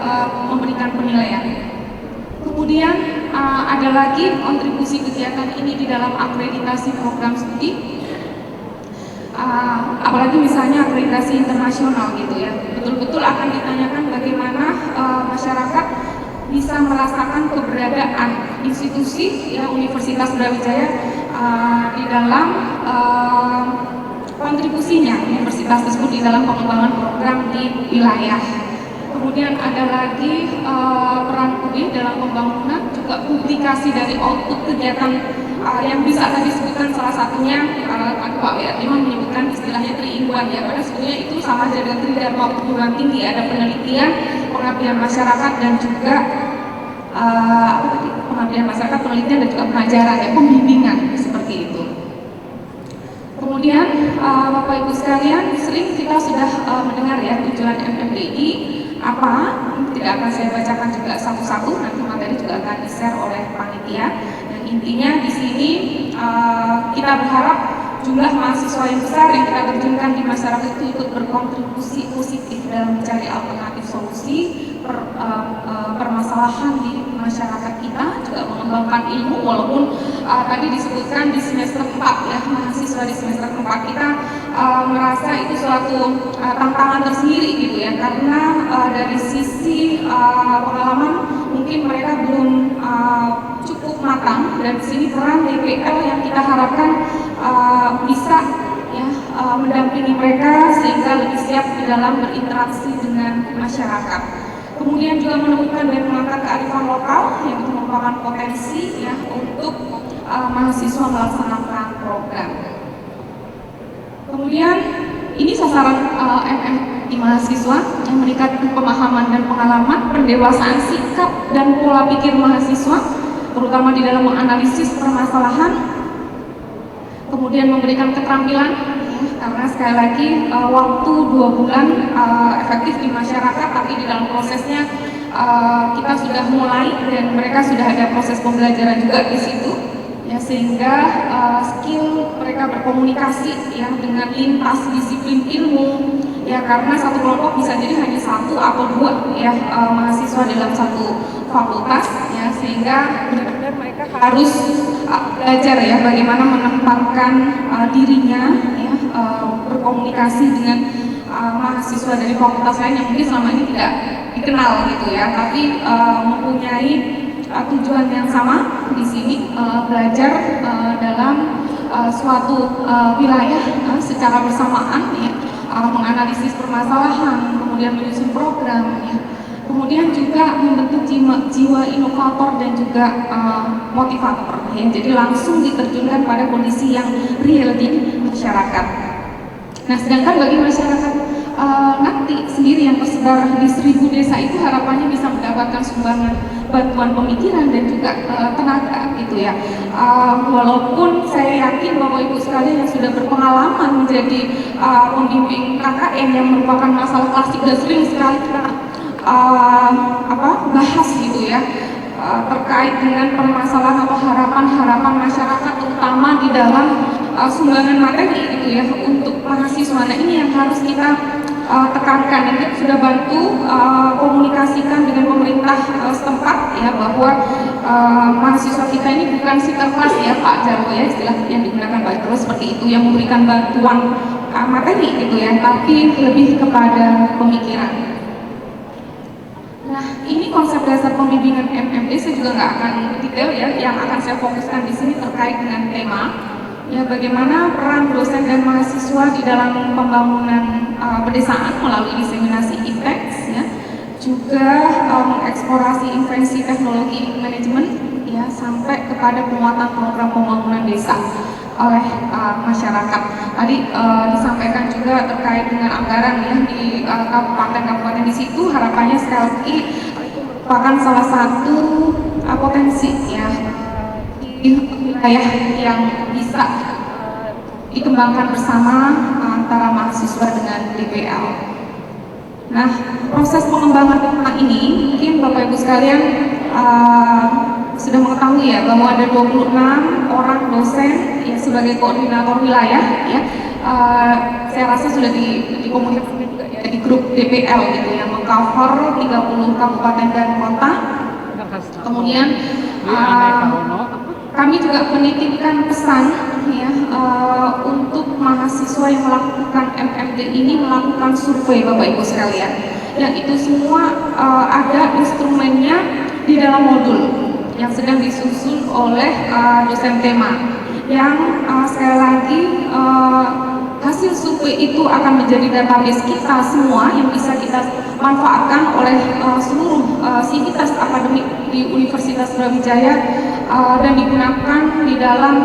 memberikan penilaian. Kemudian ada lagi kontribusi kegiatan ini di dalam akreditasi program studi, apalagi misalnya akreditasi internasional gitu ya. Betul-betul akan ditanyakan bagaimana masyarakat bisa merasakan keberadaan institusi ya Universitas Brawijaya di dalam kontribusinya universitas tersebut di dalam pengembangan program di wilayah. Kemudian ada lagi peran UI dalam pembangunan, juga publikasi dari output kegiatan yang bisa tadi disebutkan, salah satunya Pak Wiatma menyebutkan istilahnya 3-in-1 ya, pada sebetulnya itu sama saja dengan tridharma perguruan tinggi, ada penelitian, pengabdian masyarakat, dan juga pengabdian masyarakat, penelitian, dan juga pengajaran ya, pembimbingan seperti itu. Kemudian Bapak Ibu sekalian, sering kita sudah mendengar ya tujuan MMDI apa, tidak akan saya bacakan juga satu-satu, nanti materi juga akan di-share oleh panitia. Dan intinya di sini kita berharap jumlah mahasiswa yang besar yang kita terjunkan di masyarakat itu ikut berkontribusi positif dalam mencari alternatif solusi permasalahan di masyarakat kita, juga mengembangkan ilmu, walaupun tadi disebutkan di semester 4 ya, mahasiswa di semester 4 kita merasa itu suatu tantangan tersendiri gitu ya, karena dari sisi pengalaman mungkin mereka belum cukup matang, dan di sini peran DPL yang kita harapkan bisa ya mendampingi mereka sehingga lebih siap di dalam berinteraksi dengan masyarakat. Kemudian juga menemukan dan mengangkat kearifan lokal yang itu merupakan potensi ya untuk mahasiswa melaksanakan program. Kemudian ini sasaran MMI mahasiswa yang meningkatkan pemahaman dan pengalaman, pendewasaan sikap dan pola pikir mahasiswa, terutama di dalam menganalisis permasalahan, kemudian memberikan keterampilan ya, karena sekali lagi waktu 2 bulan efektif di masyarakat, tapi di dalam prosesnya kita sudah mulai dan mereka sudah ada proses pembelajaran juga di situ, ya, sehingga skill mereka berkomunikasi ya dengan lintas disiplin ilmu, ya, karena satu kelompok bisa jadi hanya 1 atau 2 ya mahasiswa dalam satu fakultas, ya, sehingga benar-benar mereka harus belajar ya bagaimana menempatkan dirinya ya berkomunikasi dengan mahasiswa dari fakultas lain yang mungkin selama ini tidak dikenal gitu ya, tapi mempunyai tujuan yang sama di sini, belajar dalam suatu wilayah secara bersamaan ya, menganalisis permasalahan, kemudian menyusun program ya, kemudian juga membentuk jiwa inovator dan juga motivator ya, jadi langsung diterjunkan pada kondisi yang real di masyarakat. Nah, sedangkan bagi masyarakat nanti sendiri yang tersebar di 1000 desa itu harapannya bisa mendapatkan sumbangan bantuan pemikiran dan juga tenaga gitu ya. Walaupun saya yakin Bapak Ibu sekalian yang sudah berpengalaman menjadi pembimbing KKN yang merupakan masalah klasik dan sering sekali kita bahas gitu ya, terkait dengan permasalahan atau harapan-harapan masyarakat terutama di dalam sumbangan materi gitu ya untuk mahasiswa. Nah, ini yang harus kita tekankan, dan kita sudah bantu komunikasikan dengan pemerintah setempat ya bahwa mahasiswa kita ini bukan sinterklas ya Pak Jarwo ya, istilah yang digunakan Pak Jarwo seperti itu, yang memberikan bantuan materi gitu ya, tapi lebih kepada pemikiran. Nah, ini konsep dasar pembimbingan MMD saya juga nggak akan detail ya, yang akan saya fokuskan di sini terkait dengan tema ya bagaimana peran dosen dan mahasiswa di dalam pembangunan pedesaan melalui diseminasi IPEX ya, juga mengeksplorasi invensi teknologi manajemen ya sampai kepada penguatan program pembangunan desa oleh masyarakat. Tadi disampaikan juga terkait dengan anggaran ya di kabupaten-kabupaten di situ, harapannya sekali lagi itu merupakan salah satu potensi ya di wilayah yang bisa dikembangkan bersama antara mahasiswa dengan DPL. Nah, proses pengembangan tema ini mungkin Bapak Ibu sekalian sudah mengetahui ya bahwa ada 26 orang dosen ya sebagai koordinator wilayah ya. Saya rasa sudah dikomunikasikan juga ya di grup DPL gitu yang mengcover 30 kabupaten dan kota. Kemudian kami juga menitipkan pesan ya untuk mahasiswa yang melakukan MMD ini melakukan survei Bapak Ibu sekalian, yang itu semua ada instrumennya di dalam modul yang sedang disusun oleh dosen tema, yang sekali lagi hasil survei itu akan menjadi database kita semua yang bisa kita manfaatkan oleh seluruh sivitas akademik di Universitas Brawijaya dan digunakan di dalam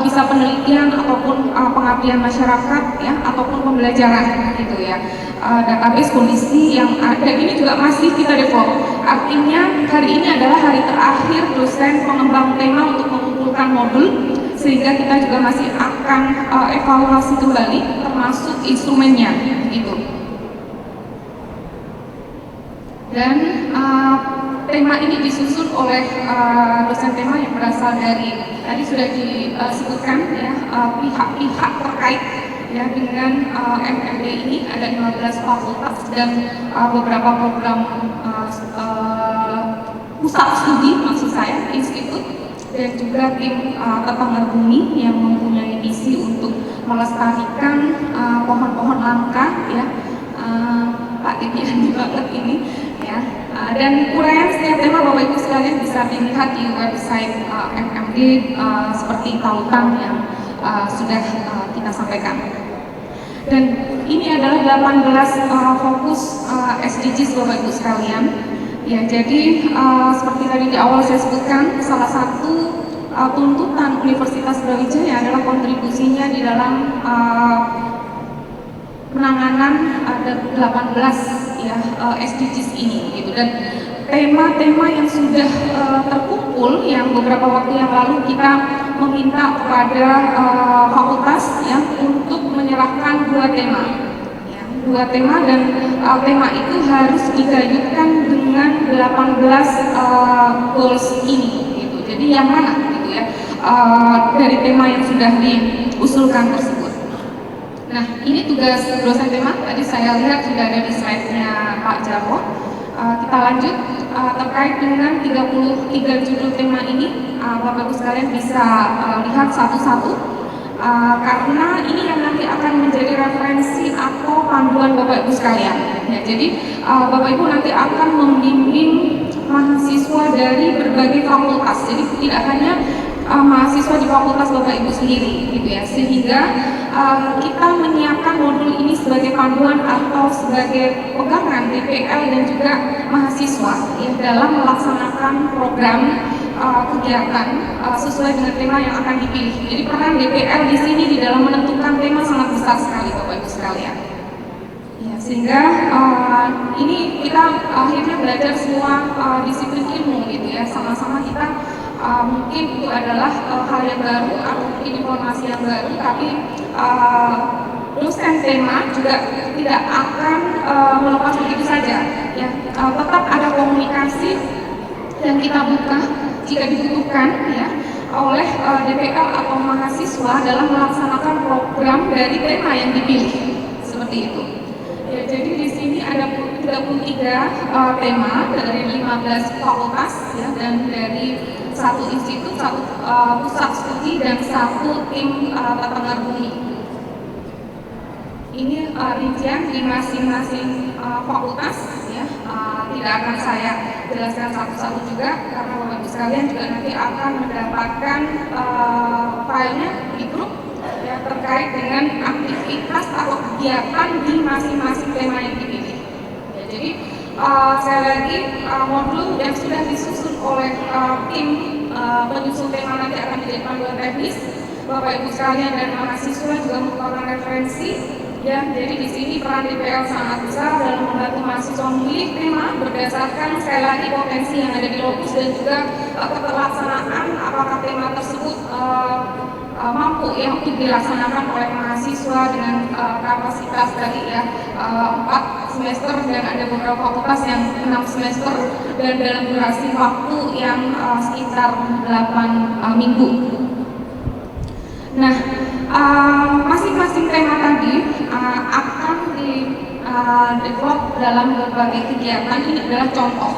bisa penelitian ataupun pengabdian masyarakat ya ataupun pembelajaran gitu ya. Database kondisi yang ada ini juga masih kita develop. Artinya hari ini adalah hari terakhir dosen pengembang tema untuk mengumpulkan modul, sehingga kita juga masih akan evaluasi kembali termasuk instrumennya gitu. Dan tema ini disusun oleh dosen tema yang berasal dari tadi sudah disebutkan ya pihak-pihak terkait ya dengan MMD ini, ada 15 fakultas dan beberapa program pusat studi maksud saya, institut, dan juga tim tetangga bumi yang mempunyai misi untuk melestarikan pohon-pohon langka ya. Pak Titian banget ini ya. Dan uraian setiap tema Bapak Ibu sekalian bisa dilihat di website MMD seperti tautan yang sudah kita sampaikan. Dan ini adalah 18 fokus SDGs Bapak Ibu sekalian. Ya, jadi seperti tadi di awal saya sebutkan, salah satu tuntutan Universitas Brawijaya adalah kontribusinya di dalam penanganan ada 18 ya SDGs ini gitu, dan tema-tema yang sudah terkumpul yang beberapa waktu yang lalu kita meminta kepada fakultas ya untuk menyerahkan 2 tema. Ya, 2 tema dan tema itu harus digayutkan dengan 18 goals ini gitu. Jadi yang mana gitu ya dari tema yang sudah diusulkan tersebut. Nah, ini tugas dosen tema, tadi saya lihat sudah ada di slide-nya Pak Jarwo. Kita lanjut terkait dengan 33 judul tema ini, Bapak Ibu sekalian bisa lihat satu-satu karena ini yang nanti akan menjadi referensi atau panduan Bapak Ibu sekalian. Ya, jadi Bapak Ibu nanti akan membimbing mahasiswa dari berbagai fakultas, jadi tidak hanya mahasiswa di fakultas Bapak Ibu sendiri gitu ya, sehingga kita menyiapkan modul ini sebagai panduan atau sebagai pegangan DPL dan juga mahasiswa ya, dalam melaksanakan program kegiatan sesuai dengan tema yang akan dipilih. Jadi peran DPL di sini di dalam menentukan tema sangat besar sekali Bapak Ibu sekalian. Ya, sehingga ini kita akhirnya belajar semua disiplin ilmu gitu ya, sama-sama kita mungkin itu adalah hal yang baru atau mungkin informasi yang baru, tapi dosen tema juga tidak akan melepas begitu saja ya, tetap ada komunikasi yang kita buka jika dibutuhkan ya oleh DPL atau mahasiswa dalam melaksanakan program dari tema yang dipilih seperti itu ya. Jadi di sini ada 33 tema dari 15 fakultas ya, dan dari 1 institut, 1 pusat studi dan 1 tim tata negara bumi. Ini rincian di masing-masing fakultas ya, tidak akan saya jelaskan satu-satu juga karena Bapak Ibu sekalian juga nanti akan mendapatkan filenya di grup ya, terkait dengan aktivitas atau kegiatan di masing-masing tema yang dipilih ya. Jadi sekali lagi modul yang sudah disusun oleh tim penyusun tema nanti akan menjadi panduan teknis. Bapak Ibu sekalian dan mahasiswa juga merupakan referensi ya. Jadi di sini peran DPL sangat besar dalam membantu mahasiswa memilih tema berdasarkan sekali lagi potensi yang ada di Lopus dan juga keterlaksanaan apakah tema tersebut mampu ya untuk dilaksanakan oleh mahasiswa dengan kapasitas tadi ya 4 semester dan ada beberapa fakultas yang 6 semester dan dalam durasi waktu yang sekitar 8 minggu. Nah, masing-masing tema tadi akan di develop dalam berbagai kegiatan. Ini adalah contoh,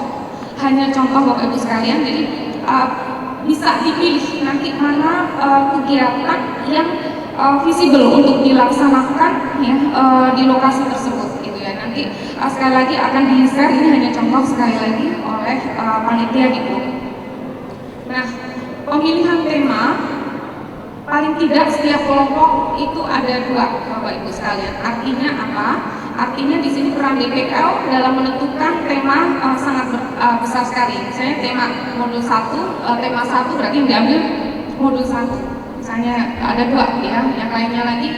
hanya contoh Bapak Ibu sekalian. Jadi bisa dipilih nanti mana kegiatan yang visible untuk dilaksanakan ya di lokasi tersebut gitu ya. Nanti sekali lagi akan di-share, ini hanya contoh sekali lagi oleh panitia di grup. Nah, pemilihan tema paling tidak setiap kelompok itu ada 2 Bapak Ibu sekalian. Artinya apa? Artinya di sini peran DPL dalam menentukan tema sangat besar sekali. Misalnya tema modul 1, tema 1 berarti yang diambil modul 1. Misalnya ada 2 ya, yang lainnya lagi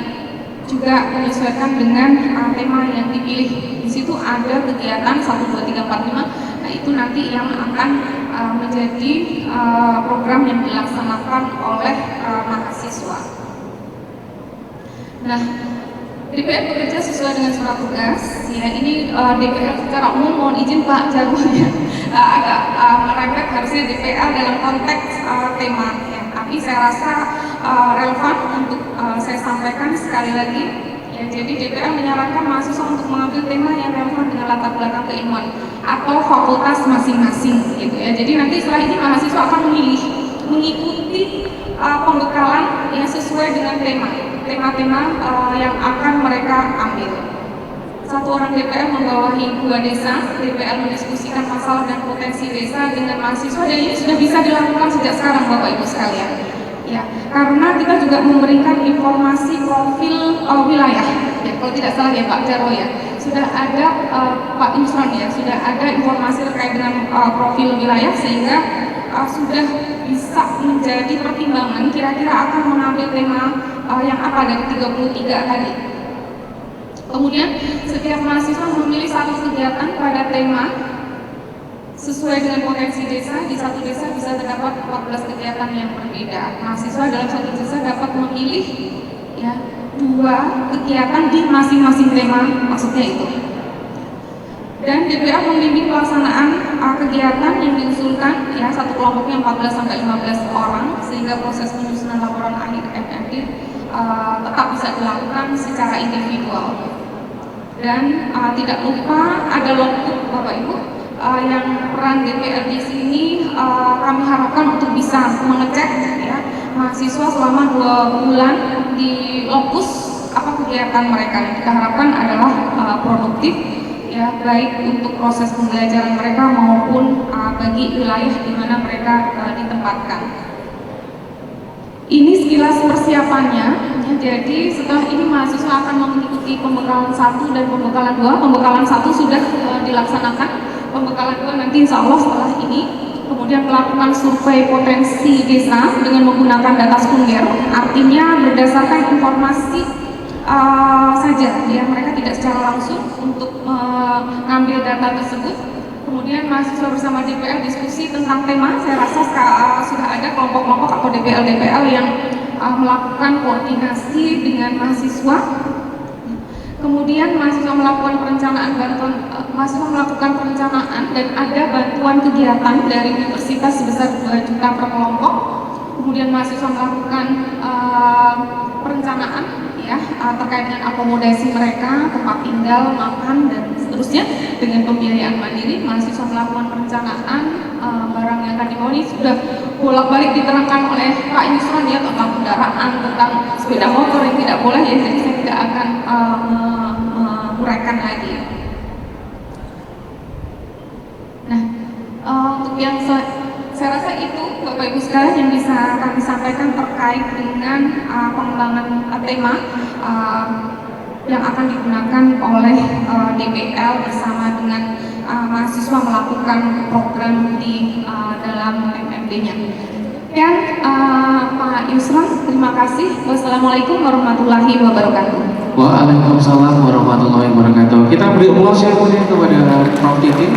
juga menyesuaikan dengan tema yang dipilih. Di situ ada kegiatan 1, 2, 3, 4, 5. Nah, itu nanti yang akan menjadi program yang dilaksanakan oleh mahasiswa. Nah, DPL bekerja sesuai dengan surat tugas. Ya, ini DPL secara umum mohon izin Pak Jarwo ya, agak merembet harusnya DPL dalam konteks tema. Ya, tapi saya rasa relevan untuk saya sampaikan sekali lagi. Ya, jadi DPL menyarankan mahasiswa untuk mengambil tema yang relevan dengan latar belakang keilmuan atau fakultas masing-masing gitu ya. Jadi nanti setelah ini mahasiswa akan memilih mengikuti pembekalan yang sesuai dengan tema-tema yang akan mereka ambil. 1 orang DPL membawahi 2 desa. DPL mendiskusikan masalah dan potensi desa dengan mahasiswa dan ini sudah bisa dilakukan sejak sekarang Bapak Ibu sekalian. Ya, karena kita juga memberikan informasi profil wilayah. Ya, kalau tidak salah ya Pak Jarwo ya, sudah ada Pak Imsron ya, sudah ada informasi terkait dengan profil wilayah sehingga sudah bisa menjadi pertimbangan kira-kira akan mengambil tema yang apa dari 33 tadi. Kemudian setiap mahasiswa memilih 1 kegiatan pada tema Sesuai dengan potensi desa, di satu desa bisa terdapat 14 kegiatan yang berbeda. Mahasiswa dalam satu desa dapat memilih ya 2 kegiatan di masing-masing tema, maksudnya itu. Dan DPL membimbing pelaksanaan kegiatan yang diusulkan ya satu kelompoknya 14 sampai 15 orang, sehingga proses penyusunan laporan akhir MMD tetap bisa dilakukan secara individual. Dan tidak lupa ada logbook Bapak Ibu yang peran DPL di sini kami harapkan untuk bisa mengecek ya mahasiswa selama 2 bulan di lokus apa kegiatan mereka yang kita harapkan adalah produktif ya, baik untuk proses pembelajaran mereka maupun bagi wilayah di mana mereka ditempatkan. Ini sekilas persiapannya ya, jadi setelah ini mahasiswa akan mengikuti pembekalan 1 dan pembekalan 2. Pembekalan 1 sudah dilaksanakan, pembekalan 2 nanti insya Allah setelah ini. Kemudian melakukan survei potensi desa dengan menggunakan data sekunder, artinya berdasarkan informasi saja ya, mereka tidak secara langsung untuk mengambil data tersebut. Kemudian mahasiswa bersama DPL diskusi tentang tema. Saya rasa sudah ada kelompok-kelompok atau DPL yang melakukan koordinasi dengan mahasiswa. Kemudian mahasiswa melakukan perencanaan dan ada bantuan kegiatan dari universitas sebesar 2 juta per kelompok. Kemudian mahasiswa melakukan perencanaan ya terkait dengan akomodasi mereka, tempat tinggal, makan dan seterusnya dengan pembiayaan mandiri. Mahasiswa melakukan perencanaan barang yang akan dibawa. Ini sudah bolak-balik diterangkan oleh Pak Yusran ya tentang kendaraan, tentang sepeda motor yang tidak boleh ya, jadi saya tidak akan menguraikan lagi. Nah, untuk yang saya rasa itu Bapak Ibu sekalian yang bisa kami sampaikan terkait dengan pengembangan tema yang akan digunakan oleh DPL bersama dengan mahasiswa melakukan program di dalam MMD-nya. Dan Pak Yusran, terima kasih. Wassalamualaikum warahmatullahi wabarakatuh. Waalaikumsalam warahmatullahi wabarakatuh. Kita beri aplaus yang mulia kepada Prof. Titin.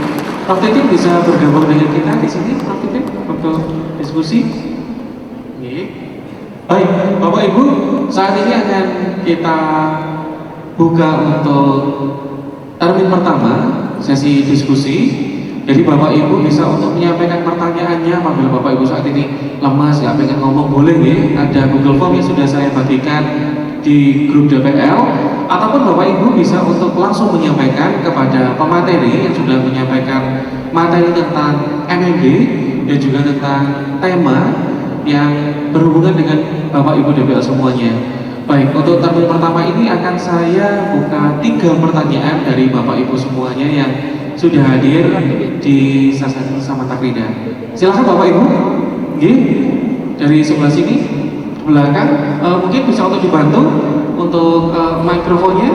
Prof. Titin bisa bergabung dengan kita di sini, Prof. Titin, untuk diskusi. Baik, Bapak Ibu, saat ini akan kita buka untuk termin pertama sesi diskusi. Jadi Bapak Ibu bisa untuk menyampaikan pertanyaannya apabila Bapak Ibu saat ini lemas, nggak pengen ngomong, boleh ya. Ada Google Form yang sudah saya bagikan di grup DPL, ataupun Bapak Ibu bisa untuk langsung menyampaikan kepada pemateri yang sudah menyampaikan materi tentang MMD dan juga tentang tema yang berhubungan dengan Bapak Ibu DPL semuanya. Baik, untuk termin pertama ini akan saya buka 3 pertanyaan dari Bapak Ibu semuanya yang sudah hadir di Samantakrida. Silakan Bapak Ibu, dari sebelah sini, belakang, mungkin bisa untuk dibantu untuk mikrofonnya.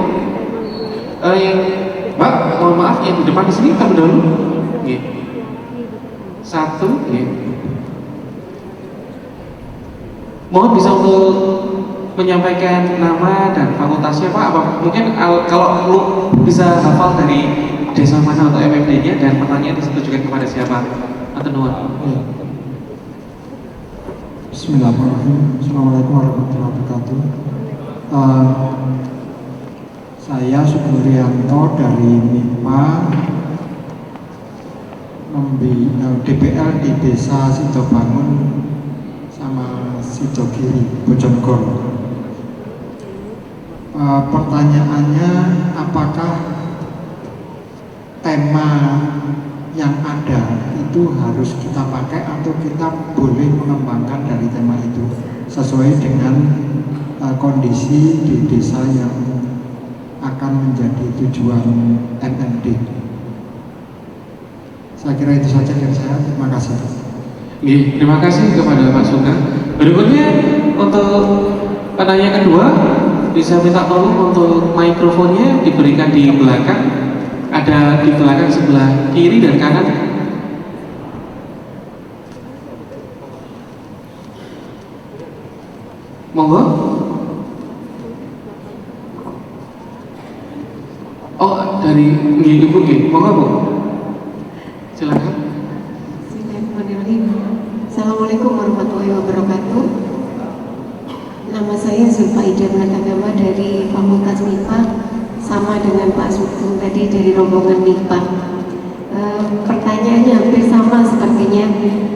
Yang Mbak, mohon maaf yang di depan di sini terlebih dahulu. 1. Mohon bisa untuk menyampaikan nama dan fakultasnya Pak. Apa mungkin kalau lu bisa hafal dari desa mana atau MMD-nya dan pertanyaan ditujukan kepada siapa? Atau nuwun. Bismillahirrahmanirrahim. Assalamualaikum warahmatullahi wabarakatuh. Saya Supriyanto dari MIPA DPL di Desa Sidobangun sama Sidogiri, Bojonegoro. Pertanyaannya, apakah tema yang ada itu harus kita pakai atau kita boleh mengembangkan dari tema itu sesuai dengan kondisi di desa yang akan menjadi tujuan MMD. Saya kira itu saja dari saya. Terima kasih. Terima kasih kepada Pak Sugeng. Berikutnya untuk penanya kedua, bisa minta tolong untuk mikrofonnya diberikan di belakang. Ada di belakang sebelah kiri dan kanan. Monggo. Oh, dari Ibu, monggo Bu. Silakan. saya Zulfaidah Agama dari Fakultas MIPA, sama dengan Pak Sugeng tadi dari rombongan MIPA. Pertanyaannya hampir sama sepertinya.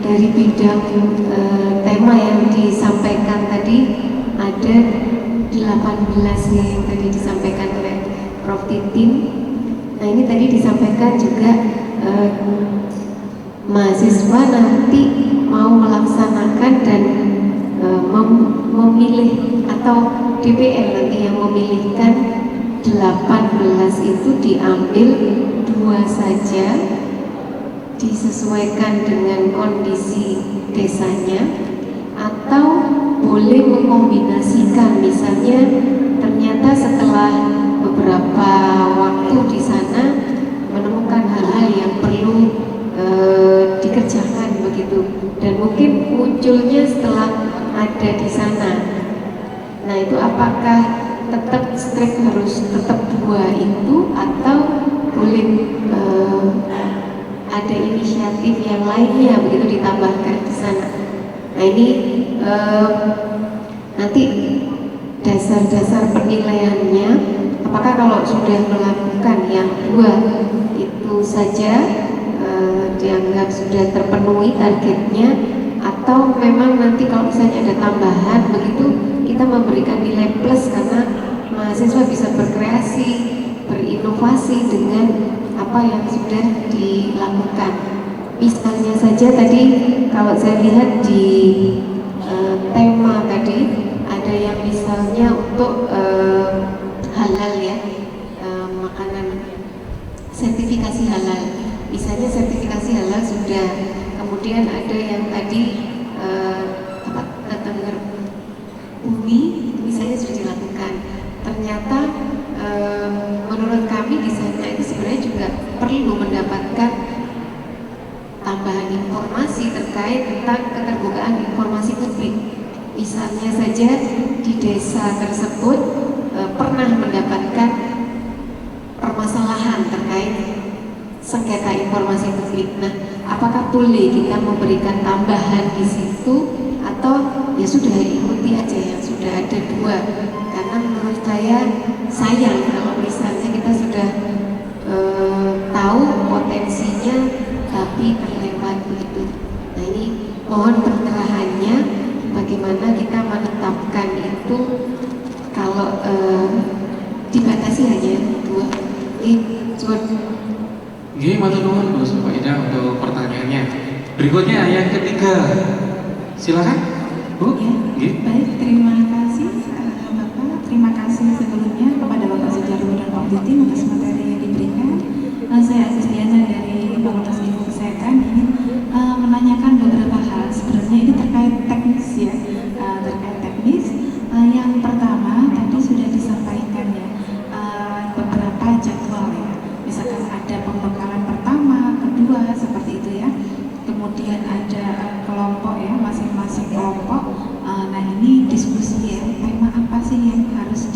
Dari bidang tema yang disampaikan tadi ada 18 ya yang tadi disampaikan oleh Prof. Titin. Nah ini tadi disampaikan juga mahasiswa nanti mau melaksanakan dan memilih atau DPL nanti yang memilihkan 18 itu diambil 2 saja, disesuaikan dengan kondisi desanya, atau boleh mengombinasikan. Misalnya ternyata setelah beberapa waktu di sana menemukan hal-hal yang perlu dikerjakan begitu, dan mungkin munculnya setelah ada di sana. Nah itu apakah tetap strict harus tetap 2 itu, atau boleh ada inisiatif yang lainnya begitu ditambahkan di sana? Nah ini nanti dasar-dasar penilaiannya, apakah kalau sudah melakukan yang 2 itu saja dianggap sudah terpenuhi targetnya, atau memang nanti kalau misalnya ada tambahan begitu kita memberikan nilai plus karena mahasiswa bisa berkreasi, berinovasi dengan apa yang sudah dilakukan. Misalnya saja tadi kalau saya lihat di tema tadi ada yang misalnya untuk halal ya, makanan sertifikasi halal. Misalnya sertifikasi halal sudah, kemudian ada yang tadi tengger bumi itu misalnya sudah dilakukan. Ternyata menurut kami di sana itu sebenarnya juga perlu mendapatkan tambahan informasi terkait tentang keterbukaan informasi publik. Misalnya saja di desa tersebut pernah mendapatkan permasalahan terkait sengketa informasi publik. Nah, apakah boleh kita memberikan tambahan di situ, atau ya sudah ikuti aja yang sudah ada 2? Karena menurut saya sayang kalau misalnya kita sudah tahu potensinya tapi terlewat begitu. Nah ini mohon pencerahannya bagaimana kita menetapkan itu kalau dibatasi hanya 2. Oke, matur nuwun Bu Zulfaidah untuk pertanyaannya. Berikutnya yang ketiga, silakan Bu. Ya, baik, terima kasih Bapak. Terima kasih sebelumnya kepada Bapak Sujarwo dan Pak Titin atas materi yang diberikan. Saya Agustiana dari Fakultas Ilmu Kesehatan ingin menanyakan beberapa hal. Sebenarnya ini terkait teknis ya, terkait teknis. Yang pertama tadi sudah disampaikan ya, beberapa jadwal ya. Misalkan ada pembekalan pertama, kedua, seperti itu ya. Kemudian ada kelompok ya, masing-masing kelompok. Nah ini diskusi ya, tema apa sih yang harus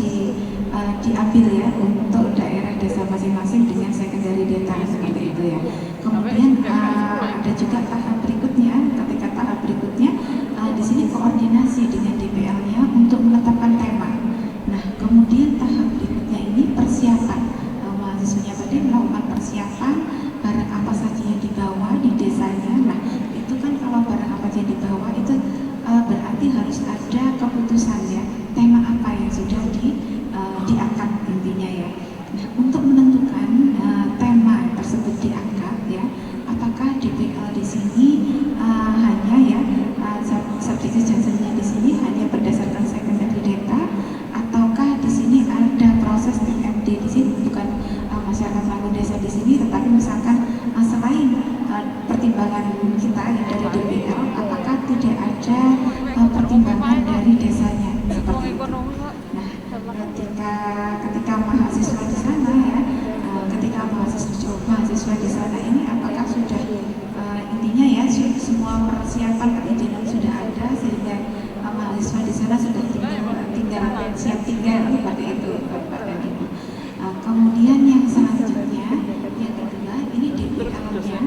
diambil ya untuk daerah desa masing-masing dengan secondary data seperti itu ya. Kemudian ada juga tahap berikutnya. Ketika tahap berikutnya di sini koordinasi dengan DPL-nya untuk menetapkan tema. Nah kemudian tahap berikutnya ini persiapan. Mahasiswanya tadi melakukan persiapan barang apa saja yang dibawa di desanya. Nah itu kan kalau barang apa saja yang dibawa itu berarti harus ada keputusan ya, tema apa yang sudah diangkat intinya ya. Nah untuk menentukan tema tersebut diangkat ya, apakah DPL di sini hanya ya subjektif judgment-nya di sini hanya berdasarkan secondary data, ataukah di sini ada proses MMD di sini, bukan masyarakat bangun desa di sini, tetapi misalkan selain pertimbangan kita yang dari DPL, apakah tidak ada pertimbangan dari desanya seperti itu. Nah, ketika mahasiswa di sana ya, ketika mahasiswa di sana ini apakah sudah intinya ya semua persiapan perizinan sudah ada sehingga mahasiswa di sana sudah tinggal siap tinggal seperti itu Bapak dan Ibu. Kemudian yang selanjutnya yang kedua ini DPL-nya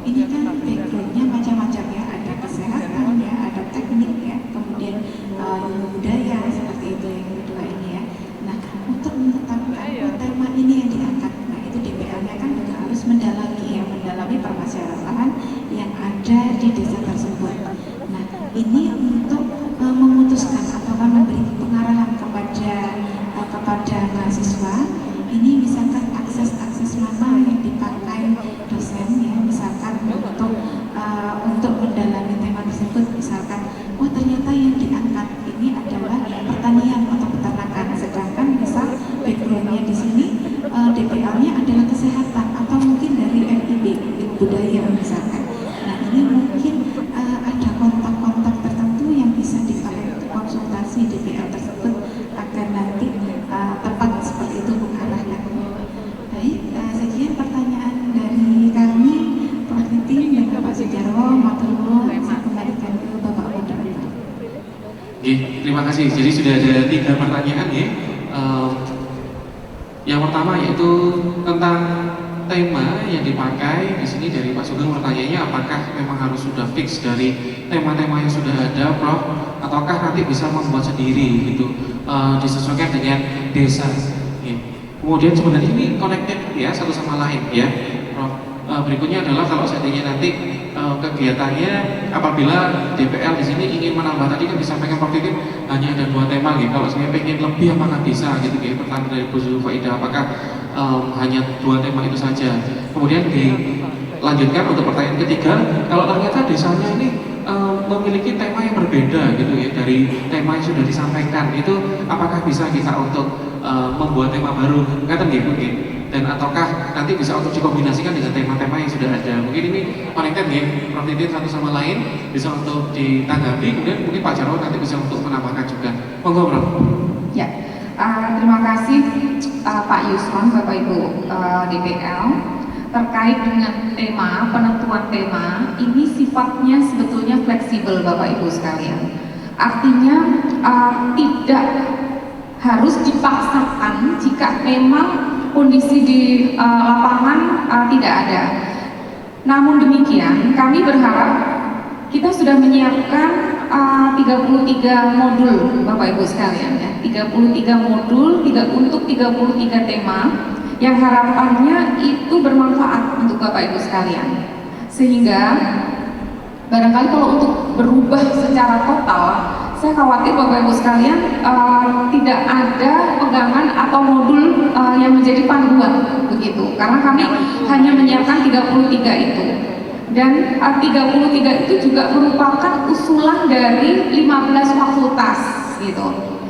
ini kan background-nya macam-macam ya, ada kesehatan ya, ada teknik ya, kemudian budaya seperti memberi pengarahan kepada mahasiswa ini, misalkan akses mana yang dipakai dosen ya, misalkan untuk mendalami tema tersebut, misalkan oh ternyata yang diangkat ini adalah pertanian atau peternakan, sedangkan misal backgroundnya di sini DPL-nya adalah kesehatan atau mungkin dari FIB budaya misalkan. Nah ini mungkin ada kontak-kontak tertentu yang bisa dipakai untuk konsultasi DPL tersebut agar nanti tepat seperti itu mengarahkan. Baik, sekian pertanyaan dari kami, Prof. Titin dan Bapak Sujarwo. Matur saya kembalikan ke Bapak Moderator. Terima kasih. Jadi sudah ada 3 pertanyaan ya. Yang pertama yaitu tentang tema yang dipakai di sini dari Pak Sugeng. Pertanyaannya apakah memang harus sudah fix dari tema-tema yang sudah ada, Prof, ataukah nanti bisa membuat sendiri gitu, disesuaikan dengan desa. Kemudian sebenarnya ini connected ya satu sama lain ya, Prof. Berikutnya adalah kalau seandainya nanti kegiatannya apabila DPL di sini ingin menambah, tadi kan disampaikan Prof Titin hanya ada 2 tema gitu. Kalau saya pengen lebih apakah bisa gitu ya. Pertanyaan dari Bu Zulfaida, apakah hanya 2 tema itu saja. Kemudian dilanjutkan untuk pertanyaan ketiga, kalau ternyata desanya ini memiliki tema yang berbeda gitu ya dari tema yang sudah disampaikan, itu apakah bisa kita untuk membuat tema baru, kata gitu mungkin, dan ataukah nanti bisa untuk dikombinasikan dengan tema-tema yang sudah ada. Mungkin ini connected ya, Prof Titin satu sama lain bisa untuk ditanggapi, kemudian mungkin Pak Jarwo nanti bisa untuk menambahkan juga. Monggo, Prof. Ya, terima kasih Pak Yusman, Bapak Ibu DPL. Terkait dengan tema, penentuan tema, ini sifatnya sebetulnya fleksibel Bapak Ibu sekalian. Artinya tidak harus dipaksakan jika memang kondisi di lapangan tidak ada. Namun demikian, kami berharap kita sudah menyiapkan 33 modul Bapak Ibu sekalian ya. 33 modul untuk 33 tema yang harapannya itu bermanfaat untuk Bapak Ibu sekalian. Sehingga barangkali kalau untuk berubah secara total, saya khawatir Bapak Ibu sekalian tidak ada pegangan atau modul yang menjadi panduan begitu. Karena kami hanya menyiapkan 33 itu. Dan 33 itu juga merupakan usulan dari 15 fakultas gitu.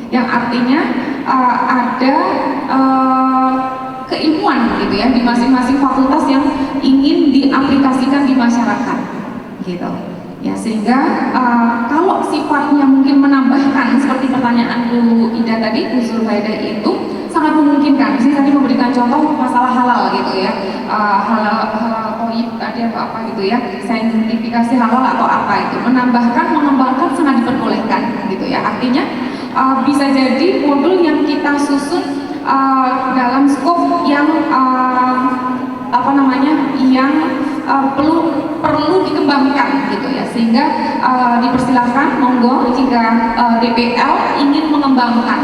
Yang artinya ada keilmuan gitu ya di masing-masing fakultas yang ingin diaplikasikan di masyarakat gitu ya, sehingga kalau sifatnya mungkin menambahkan seperti pertanyaan Bu Ida tadi, Bu Zulfaida, itu sangat memungkinkan. Saya tadi memberikan contoh masalah halal gitu ya, halal toyib tadi atau apa gitu ya, saintifikasi halal atau apa itu, menambahkan, mengembangkan sangat diperbolehkan gitu ya. Artinya bisa jadi modul yang kita susun dalam skop yang yang perlu dikembangkan gitu ya, sehingga dipersilahkan monggo jika DPL ingin mengembangkan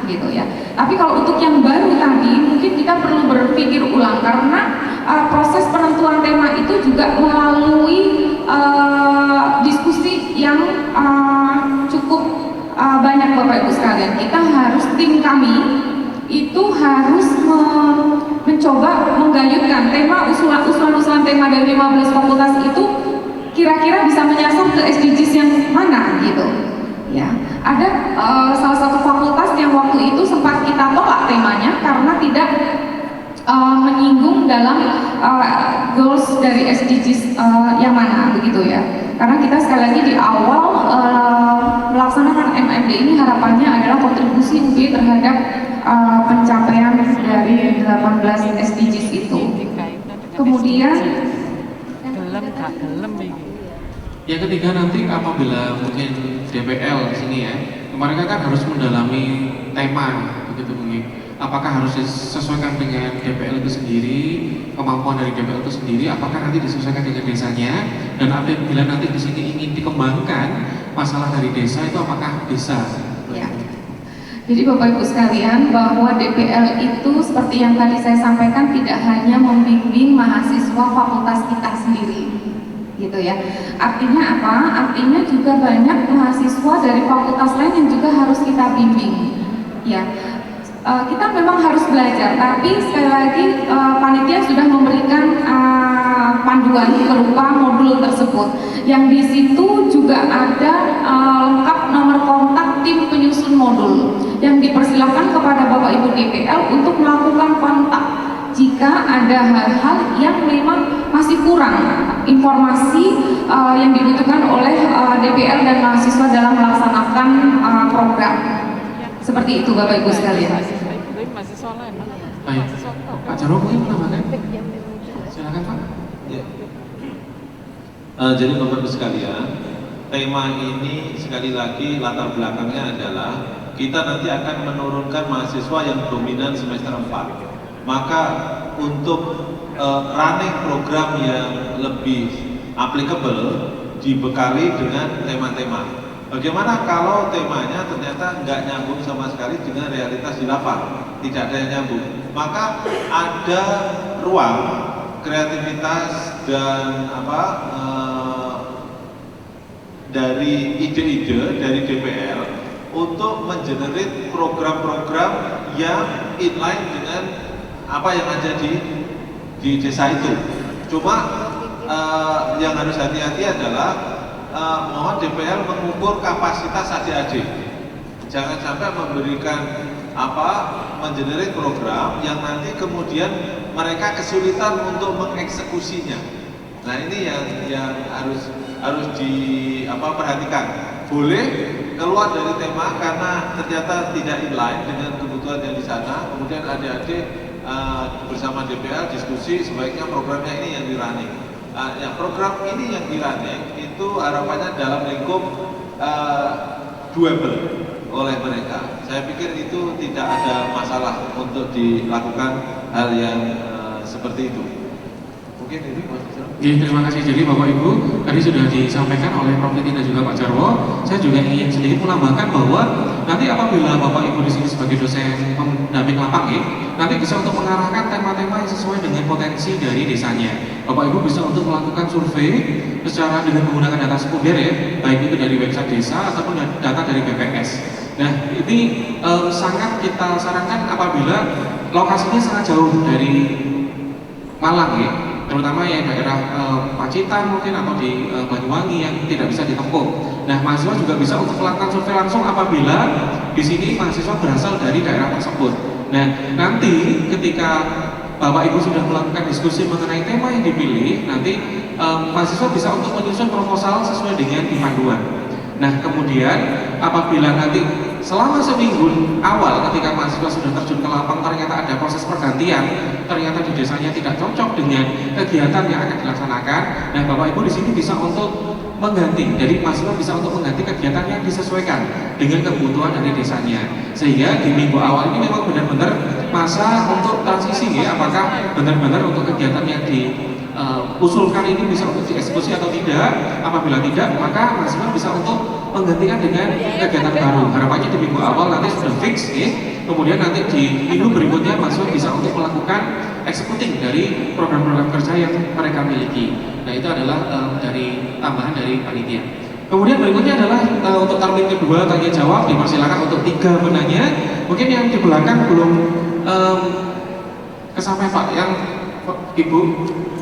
gitu ya. Tapi kalau untuk yang baru tadi mungkin kita perlu berpikir ulang, karena proses penentuan tema itu juga melalui diskusi yang cukup banyak Bapak Ibu sekalian. Kita harus, tim kami itu harus mencoba menggayutkan tema, usulan tema dari 15 fakultas itu kira-kira bisa menyasar ke SDGs yang mana gitu ya. Ada salah satu fakultas yang waktu itu sempat kita tolak temanya karena tidak menyinggung dalam goals dari SDGs yang mana begitu ya. Karena kita sekali lagi di awal melaksanakan MMD ini harapannya adalah kontribusi UB terhadap pencapaian dari 18 SDGs itu. Kemudian yang ketiga nanti apabila mungkin DPL di sini ya, mereka kan harus mendalami tema begitu mungkin. Apakah harus disesuaikan dengan DPL itu sendiri, kemampuan dari DPL itu sendiri, apakah nanti disesuaikan dengan desanya, dan apabila nanti di sini ingin dikembangkan masalah dari desa itu apakah bisa? Ya. Jadi Bapak Ibu sekalian, bahwa DPL itu seperti yang tadi saya sampaikan tidak hanya membimbing mahasiswa fakultas kita sendiri, gitu ya. Artinya apa? Artinya juga banyak mahasiswa dari fakultas lain yang juga harus kita bimbing. Ya, kita memang harus belajar, tapi sekali lagi panitia sudah memberikan panduan berupa modul tersebut. Yang di situ juga ada lengkap nomor kontak tim penyusun modul yang dipersilakan kepada Bapak Ibu DPL untuk melakukan kontak jika ada hal-hal yang memang masih kurang informasi yang dibutuhkan oleh DPL dan mahasiswa dalam melaksanakan program. Seperti itu Bapak Ibu sekalian. Baik, Pak Jarwo mungkin menambahkan? Silakan Pak. Ya. Jadi Bapak Ibu sekalian, tema ini sekali lagi latar belakangnya adalah kita nanti akan menurunkan mahasiswa yang dominan semester 4. Maka untuk running program yang lebih applicable dibekali dengan tema-tema. Bagaimana kalau temanya ternyata nggak nyambung sama sekali dengan realitas di lapangan, tidak ada yang nyambung, maka ada ruang kreativitas dan dari ide-ide dari DPL untuk mengenerate program-program yang inline dengan apa yang ada di desa itu. Cuma yang harus hati-hati adalah mohon DPL mengukur kapasitas adik-adik. Jangan sampai memberikan mengenerate program yang nanti kemudian mereka kesulitan untuk mengeksekusinya. Nah ini yang harus diperhatikan. Boleh keluar dari tema karena ternyata tidak inline dengan kebutuhan yang di sana. Kemudian adik-adik bersama DPL diskusi sebaiknya programnya ini yang di-running. Ya, program ini yang di-running itu harapannya dalam lingkup doable oleh mereka. Saya pikir itu tidak ada masalah untuk dilakukan hal yang seperti itu. Mungkin itu Mas Jarwo. Terima kasih. Jadi Bapak Ibu tadi sudah disampaikan oleh Prof. Titi dan juga Pak Jarwo. Saya juga ingin sedikit menambahkan bahwa nanti apabila Bapak Ibu di sini sebagai dosen pendamping lapangan, nanti bisa untuk mengarahkan tema-tema yang sesuai dengan potensi dari desanya. Bapak Ibu bisa untuk melakukan survei secara dengan menggunakan data sekunder ya, baik itu dari website desa ataupun data dari BPS. Nah ini sangat kita sarankan apabila lokasinya sangat jauh dari Malang ya, terutama yang daerah Pacitan mungkin atau di Banyuwangi yang tidak bisa ditempuh. Nah, mahasiswa juga bisa untuk melakukan survei langsung apabila di sini mahasiswa berasal dari daerah tersebut. Nah, nanti ketika Bapak Ibu sudah melakukan diskusi mengenai tema yang dipilih, nanti mahasiswa bisa untuk menyusun proposal sesuai dengan panduan. Nah, kemudian apabila nanti selama seminggu awal ketika mahasiswa sudah terjun ke lapang ternyata ada proses pergantian, ternyata di desanya tidak cocok dengan kegiatan yang akan dilaksanakan. Nah, Bapak Ibu di sini bisa untuk mengganti, jadi mahasiswa bisa untuk mengganti kegiatan yang disesuaikan dengan kebutuhan dari desanya. Sehingga di minggu awal ini memang benar-benar masa untuk transisi ya, apakah benar-benar untuk kegiatan yang diusulkan ini bisa untuk dieksekusi atau tidak. Apabila tidak, maka mahasiswa bisa untuk menggantikan dengan kegiatan baru. Harapannya di minggu awal nanti sudah fix ya. Kemudian nanti di minggu berikutnya mahasiswa bisa untuk melakukan eksekuting dari program-program kerja yang mereka miliki. Nah, itu adalah dari tambahan dari panitia. Kemudian berikutnya adalah untuk termin kedua tanya jawab, dipersilakan untuk 3 penanya. Mungkin yang di belakang belum kesampaian Pak, yang Ibu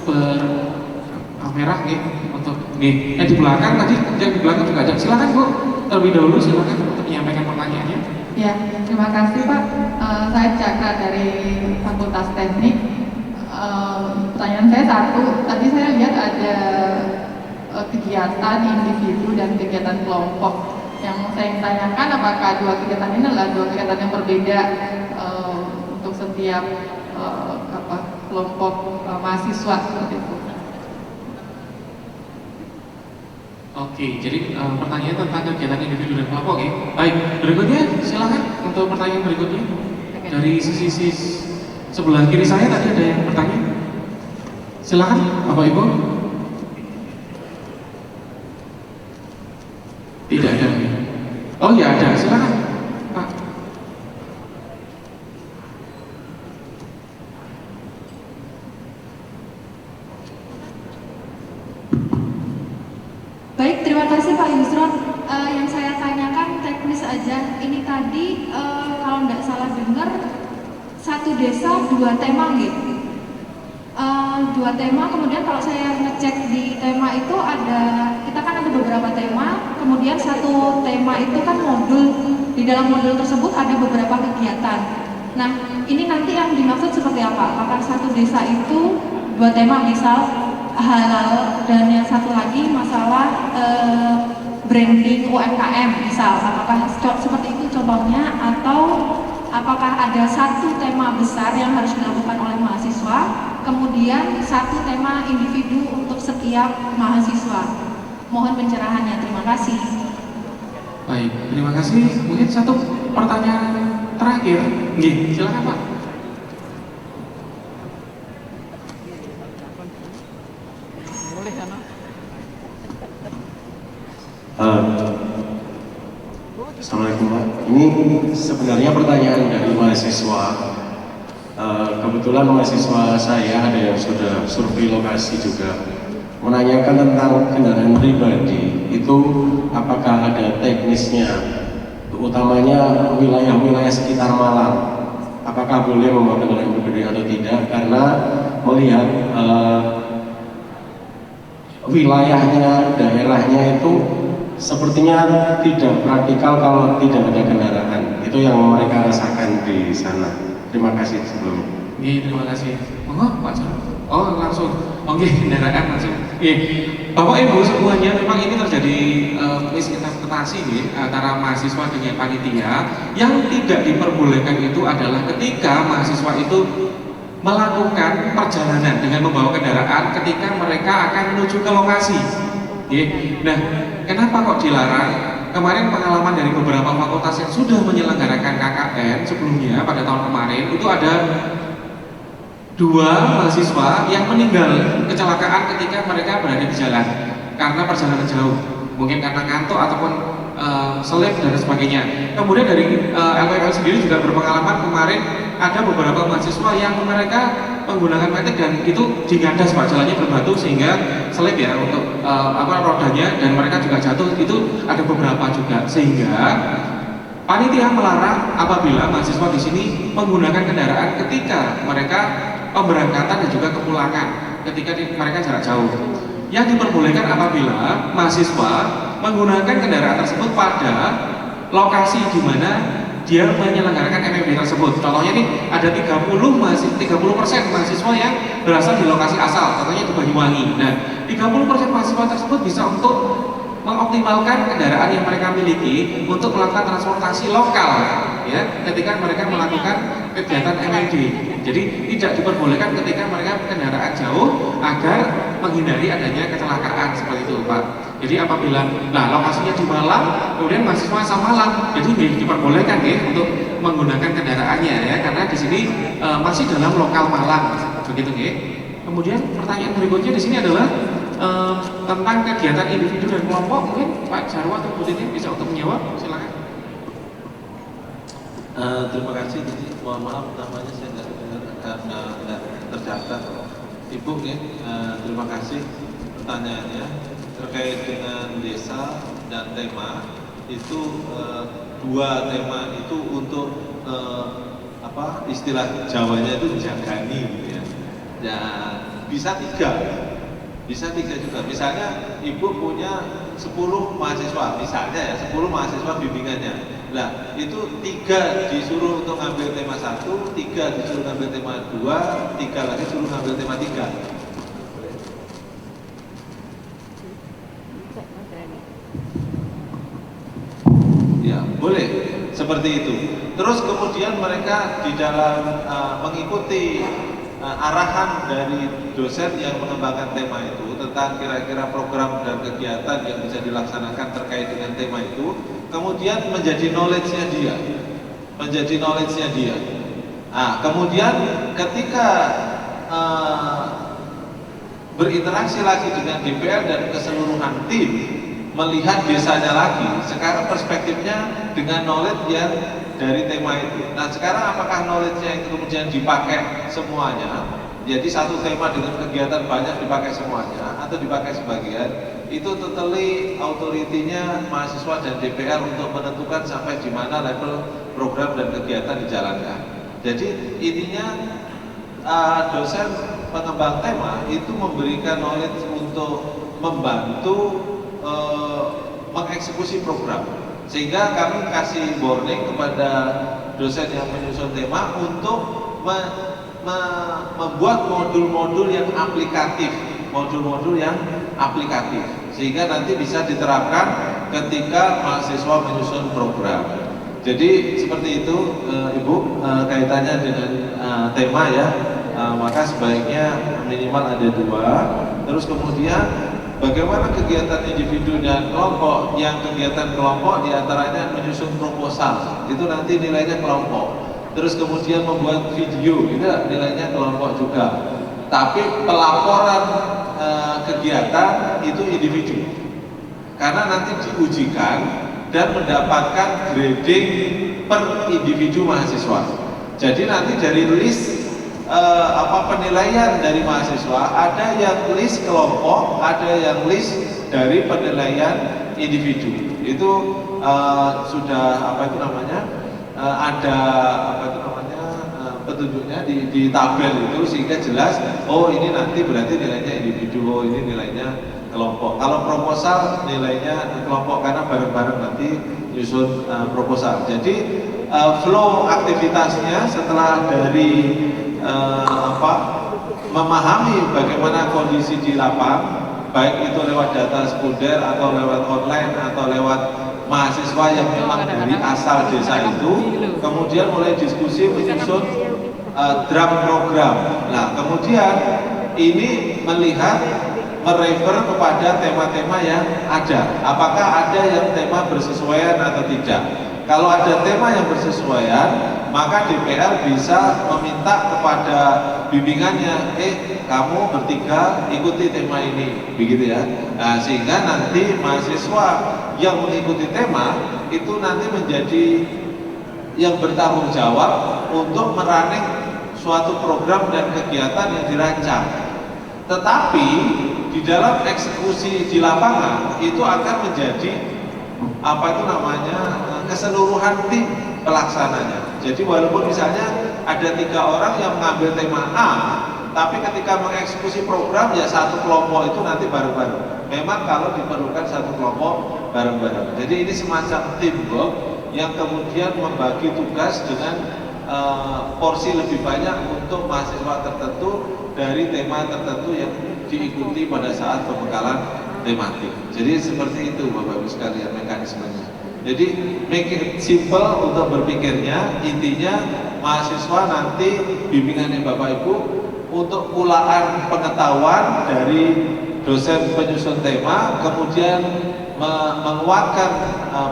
bermerah nih untuk nih. Yang di belakang tadi, yang di belakang juga ada. Silakan Bu, terlebih dahulu silakan untuk menyampaikan pertanyaannya. Ya, terima kasih Pak. Saya Cakra dari Fakultas Teknik. Pertanyaan saya satu, tadi saya lihat ada kegiatan individu dan kegiatan kelompok. Yang saya ingin tanyakan, apakah dua kegiatan ini adalah dua kegiatan yang berbeda untuk setiap kelompok mahasiswa seperti itu? Oke, jadi pertanyaan tentang kegiatan individu dan kelompok ya. Baik, berikutnya silakan untuk pertanyaan berikutnya. Dari sisi sebelah kiri saya tadi ada yang bertanya. Silakan Bapak Ibu. Tidak ada. Oh ya ada, silakan Pak. tadi kalau tidak salah dengar satu desa dua tema gitu. Dua tema, kemudian kalau saya ngecek di tema itu kita kan ada beberapa tema, kemudian satu tema itu kan modul, di dalam modul tersebut ada beberapa kegiatan. Nah, ini nanti yang dimaksud seperti apa? Apakah satu desa itu dua tema, misal halal, dan yang satu lagi masalah branding UMKM misal, apakah seperti itu contohnya, atau apakah ada satu tema besar yang harus dilakukan oleh mahasiswa, kemudian satu tema individu untuk setiap mahasiswa? Mohon pencerahannya, terima kasih. Baik, terima kasih. Mungkin satu pertanyaan terakhir. Nggih, silakan Pak. Assalamualaikum Pak. Ini sebenarnya pertanyaan dari mahasiswa. Kebetulan mahasiswa saya ada yang sudah survei lokasi juga, menanyakan tentang kendaraan pribadi itu apakah ada teknisnya, utamanya wilayah-wilayah sekitar Malang. Apakah boleh membawa kendaraan pribadi atau tidak? Karena melihat wilayahnya, daerahnya itu sepertinya tidak praktikal kalau tidak ada kendaraan. Itu yang mereka rasakan di sana. Terima kasih sebelumnya. Terima kasih. Monggo Pak Jan. Oh langsung. Oke, kendaraan langsung. Bapak Ibu semuanya, memang ini terjadi misinterpretasi antara mahasiswa dengan panitia. Yang tidak diperbolehkan itu adalah ketika mahasiswa itu melakukan perjalanan dengan membawa kendaraan ketika mereka akan menuju ke lokasi. Nah, kenapa kok dilarang? Kemarin pengalaman dari beberapa fakultas yang sudah menyelenggarakan KKN sebelumnya pada tahun kemarin itu ada 2 mahasiswa yang meninggal kecelakaan ketika mereka berada di jalan karena perjalanan jauh, mungkin karena ngantuk ataupun selip dan sebagainya. Kemudian dari LPL sendiri juga berpengalaman kemarin ada beberapa mahasiswa yang mereka menggunakan metik dan itu digadas Pak, jalannya berbatu sehingga selip ya untuk rodanya, dan mereka juga jatuh. Itu ada beberapa juga, sehingga panitia melarang apabila mahasiswa di sini menggunakan kendaraan ketika mereka pemberangkatan dan juga kepulangan ketika mereka jarak jauh. Yang diperbolehkan apabila mahasiswa menggunakan kendaraan tersebut pada lokasi di mana dia menyelenggarakan MMD tersebut. Contohnya nih ada 30% mahasiswa yang berasal di lokasi asal, contohnya di Banyuwangi. Nah, 30% mahasiswa tersebut bisa untuk mengoptimalkan kendaraan yang mereka miliki untuk melakukan transportasi lokal ya ketika mereka melakukan kegiatan MMD. Jadi tidak diperbolehkan ketika mereka kendaraan jauh agar menghindari adanya kecelakaan seperti itu Pak. Jadi apabila lokasinya di Malang, kemudian mahasiswa asal Malang, jadi diperbolehkan ya untuk menggunakan kendaraannya ya, karena di sini masih dalam lokal Malang begitu ya. Kemudian pertanyaan berikutnya di sini adalah tentang kegiatan individu dan kelompok. Mungkin Pak Jarwo atau Bu Titi bisa untuk menjawab, silakan. Terima kasih. Mohon maaf namanya saya nggak tercatat. Ibu ya, terima kasih pertanyaannya terkait dengan desa dan tema itu. 2 tema itu untuk istilah Jawanya itu jagani gitu ya. Ya bisa 3 juga. Misalnya ibu punya 10 mahasiswa, misalnya ya 10 mahasiswa bimbingannya. Nah itu 3 disuruh untuk ngambil tema 1, 3 disuruh ngambil tema 2, 3 lagi disuruh ngambil tema 3. Ya boleh seperti itu. Terus kemudian mereka di dalam mengikuti arahan dari dosen yang mengembangkan tema itu tentang kira-kira program dan kegiatan yang bisa dilaksanakan terkait dengan tema itu, kemudian menjadi knowledge-nya dia. Nah, kemudian ketika berinteraksi lagi dengan DPR dan keseluruhan tim, melihat desanya lagi, sekarang perspektifnya dengan knowledge yang dari tema itu. Nah sekarang apakah knowledge-nya itu kemudian dipakai semuanya, jadi satu tema dengan kegiatan banyak dipakai semuanya atau dipakai sebagian? itu totally authority-nya mahasiswa dan DPR untuk menentukan sampai di mana level program dan kegiatan dijalankan. Jadi intinya dosen pengembang tema itu memberikan knowledge untuk membantu mengeksekusi program, sehingga kami kasih warning kepada dosen yang menyusun tema untuk membuat modul-modul yang aplikatif, sehingga nanti bisa diterapkan ketika mahasiswa menyusun program. Jadi seperti itu Ibu, kaitannya dengan tema ya, maka sebaiknya minimal ada 2. Terus kemudian bagaimana kegiatan individu dan kelompok? Yang kegiatan kelompok diantaranya menyusun proposal, itu nanti nilainya kelompok. Terus kemudian membuat video, itu nilainya kelompok juga. Tapi pelaporan kegiatan itu individu, karena nanti diujikan dan mendapatkan grading per individu mahasiswa. Jadi nanti dari list penilaian dari mahasiswa, ada yang list kelompok, ada yang list dari penilaian individu. Itu sudah ada petunjuknya di tabel itu, sehingga jelas oh ini nanti berarti nilainya individu, oh ini nilainya kelompok. Kalau proposal nilainya kelompok karena bareng-bareng nanti nyusun proposal. Jadi flow aktivitasnya setelah dari memahami bagaimana kondisi di lapang, baik itu lewat data sekunder atau lewat online atau lewat mahasiswa yang memang dari asal desa itu, kemudian mulai diskusi menyusun draft program. Nah, kemudian ini merefer kepada tema-tema yang ada. Apakah ada yang tema bersesuaian atau tidak? Kalau ada tema yang bersesuaian, maka DPR bisa meminta kepada bimbingannya, kamu bertiga ikuti tema ini, begitu ya. Nah, sehingga nanti mahasiswa yang mengikuti tema itu nanti menjadi yang bertanggung jawab untuk merunning suatu program dan kegiatan yang dirancang. Tetapi di dalam eksekusi di lapangan itu akan menjadi keseluruhan tim pelaksananya. Jadi walaupun misalnya ada 3 orang yang mengambil tema A, tapi ketika mengeksekusi program ya satu kelompok itu nanti bareng-bareng. Memang kalau diperlukan satu kelompok bareng-bareng. Jadi ini semacam teamwork yang kemudian membagi tugas dengan porsi lebih banyak untuk mahasiswa tertentu dari tema tertentu yang diikuti pada saat pembekalan tematik. Jadi seperti itu Bapak Ibu sekalian mekanismenya. Jadi make it simple untuk berpikirnya. Intinya mahasiswa nanti bimbingannya Bapak Ibu untuk pulaan pengetahuan dari dosen penyusun tema, kemudian menguatkan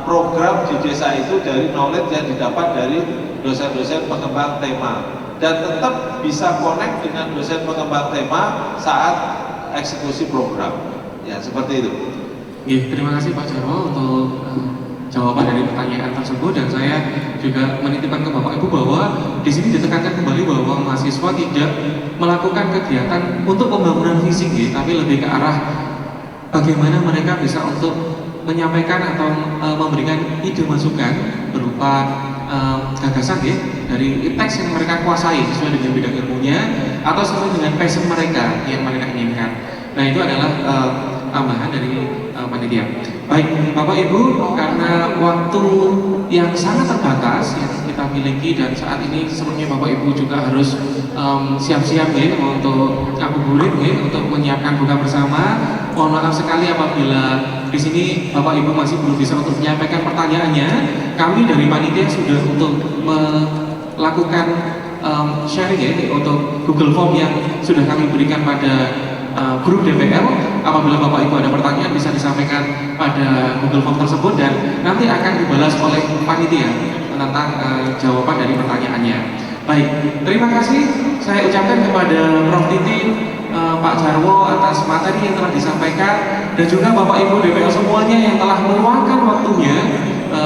program di desa itu dari knowledge yang didapat dari dosen-dosen pengembang tema, dan tetap bisa connect dengan dosen pengembang tema saat eksekusi program. Ya, seperti itu. Terima kasih Pak Jarwo untuk jawaban dari pertanyaan tersebut, dan saya juga menitipkan ke Bapak Ibu bahwa di sini ditekankan kembali bahwa mahasiswa tidak melakukan kegiatan untuk pembangunan fisik, tapi lebih ke arah bagaimana mereka bisa untuk menyampaikan atau memberikan ide masukan berupa gagasan dari teks yang mereka kuasai sesuai dengan bidang ilmunya atau sesuai dengan passion mereka yang mereka inginkan. Nah, itu adalah tambahan dari panitia. Baik Bapak Ibu, karena waktu yang sangat terbatas yang kita miliki dan saat ini sebenarnya Bapak Ibu juga harus siap-siap untuk ngabuburit untuk menyiapkan buka bersama. Mohon maaf sekali apabila di sini Bapak Ibu masih belum bisa untuk menyampaikan pertanyaannya. Kami dari panitia sudah untuk melakukan sharing untuk Google Form yang sudah kami berikan pada grup DPR. Apabila Bapak Ibu ada pertanyaan bisa disampaikan pada Google Form tersebut dan nanti akan dibalas oleh panitia tentang jawaban dari pertanyaannya. Baik, terima kasih saya ucapkan kepada Prof. Titi, Pak Jarwo atas materi yang telah disampaikan, dan juga Bapak Ibu DPR semuanya yang telah meluangkan waktunya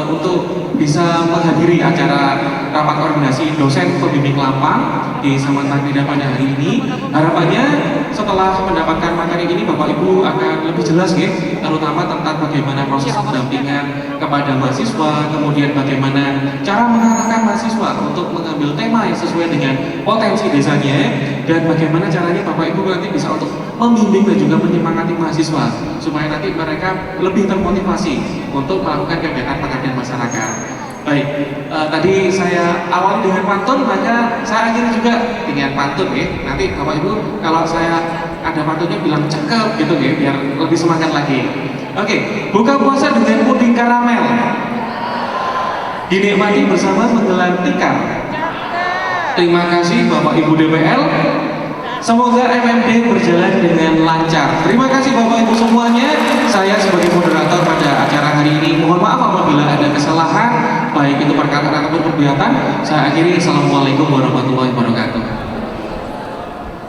untuk bisa menghadiri acara rapat koordinasi dosen pembimbing lapang di Samarinda pada hari ini. Harapannya setelah mendapatkan materi ini Bapak Ibu akan lebih jelas ya, terutama tentang bagaimana proses pendampingan kepada mahasiswa, kemudian bagaimana cara mengarahkan mahasiswa untuk mengambil tema yang sesuai dengan potensi desanya, dan bagaimana caranya Bapak Ibu nanti bisa untuk membimbing dan juga menyemangati mahasiswa supaya nanti mereka lebih termotivasi untuk melakukan kegiatan pengabdian masyarakat. Baik, tadi saya awali dengan pantun, maka saya akhiri juga dengan pantun ya. Nanti Bapak Ibu kalau saya ada pantunnya bilang cakep gitu ya, biar lebih semangat lagi. Oke, buka puasa dengan puding karamel, dinikmati bersama menggelar tikar. Terima kasih Bapak Ibu DPL. Semoga MMD berjalan dengan lancar. Terima kasih Bapak Ibu semuanya. Saya sebagai moderator pada acara hari ini mohon maaf apabila ada kesalahan, baik itu perkataan ataupun perbuatan. Saya akhiri. Assalamualaikum warahmatullahi wabarakatuh.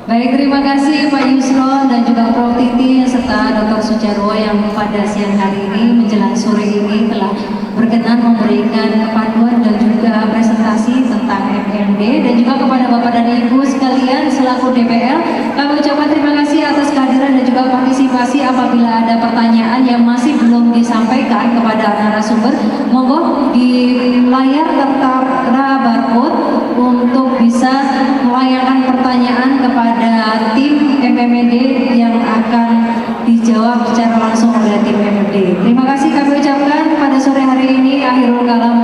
Baik, terima kasih Pak Yusron dan juga Prof. Titi serta Dr. Sujarwo yang pada siang hari ini menjelang sore ini telah berkenan memberikan panduan dan juga presentasi tentang MMD, dan juga kepada Bapak dan Ibu sekalian selaku DPL kami ucapkan terima kasih atas kehadiran dan juga partisipasi. Apabila ada pertanyaan yang masih belum disampaikan kepada narasumber, monggo di layar tertera barcode untuk bisa melayangkan pertanyaan kepada tim MMD yang akan dijawab secara langsung oleh tim MMD. Terima kasih kami ucapkan pada sore hari ini. Akhirul kalam.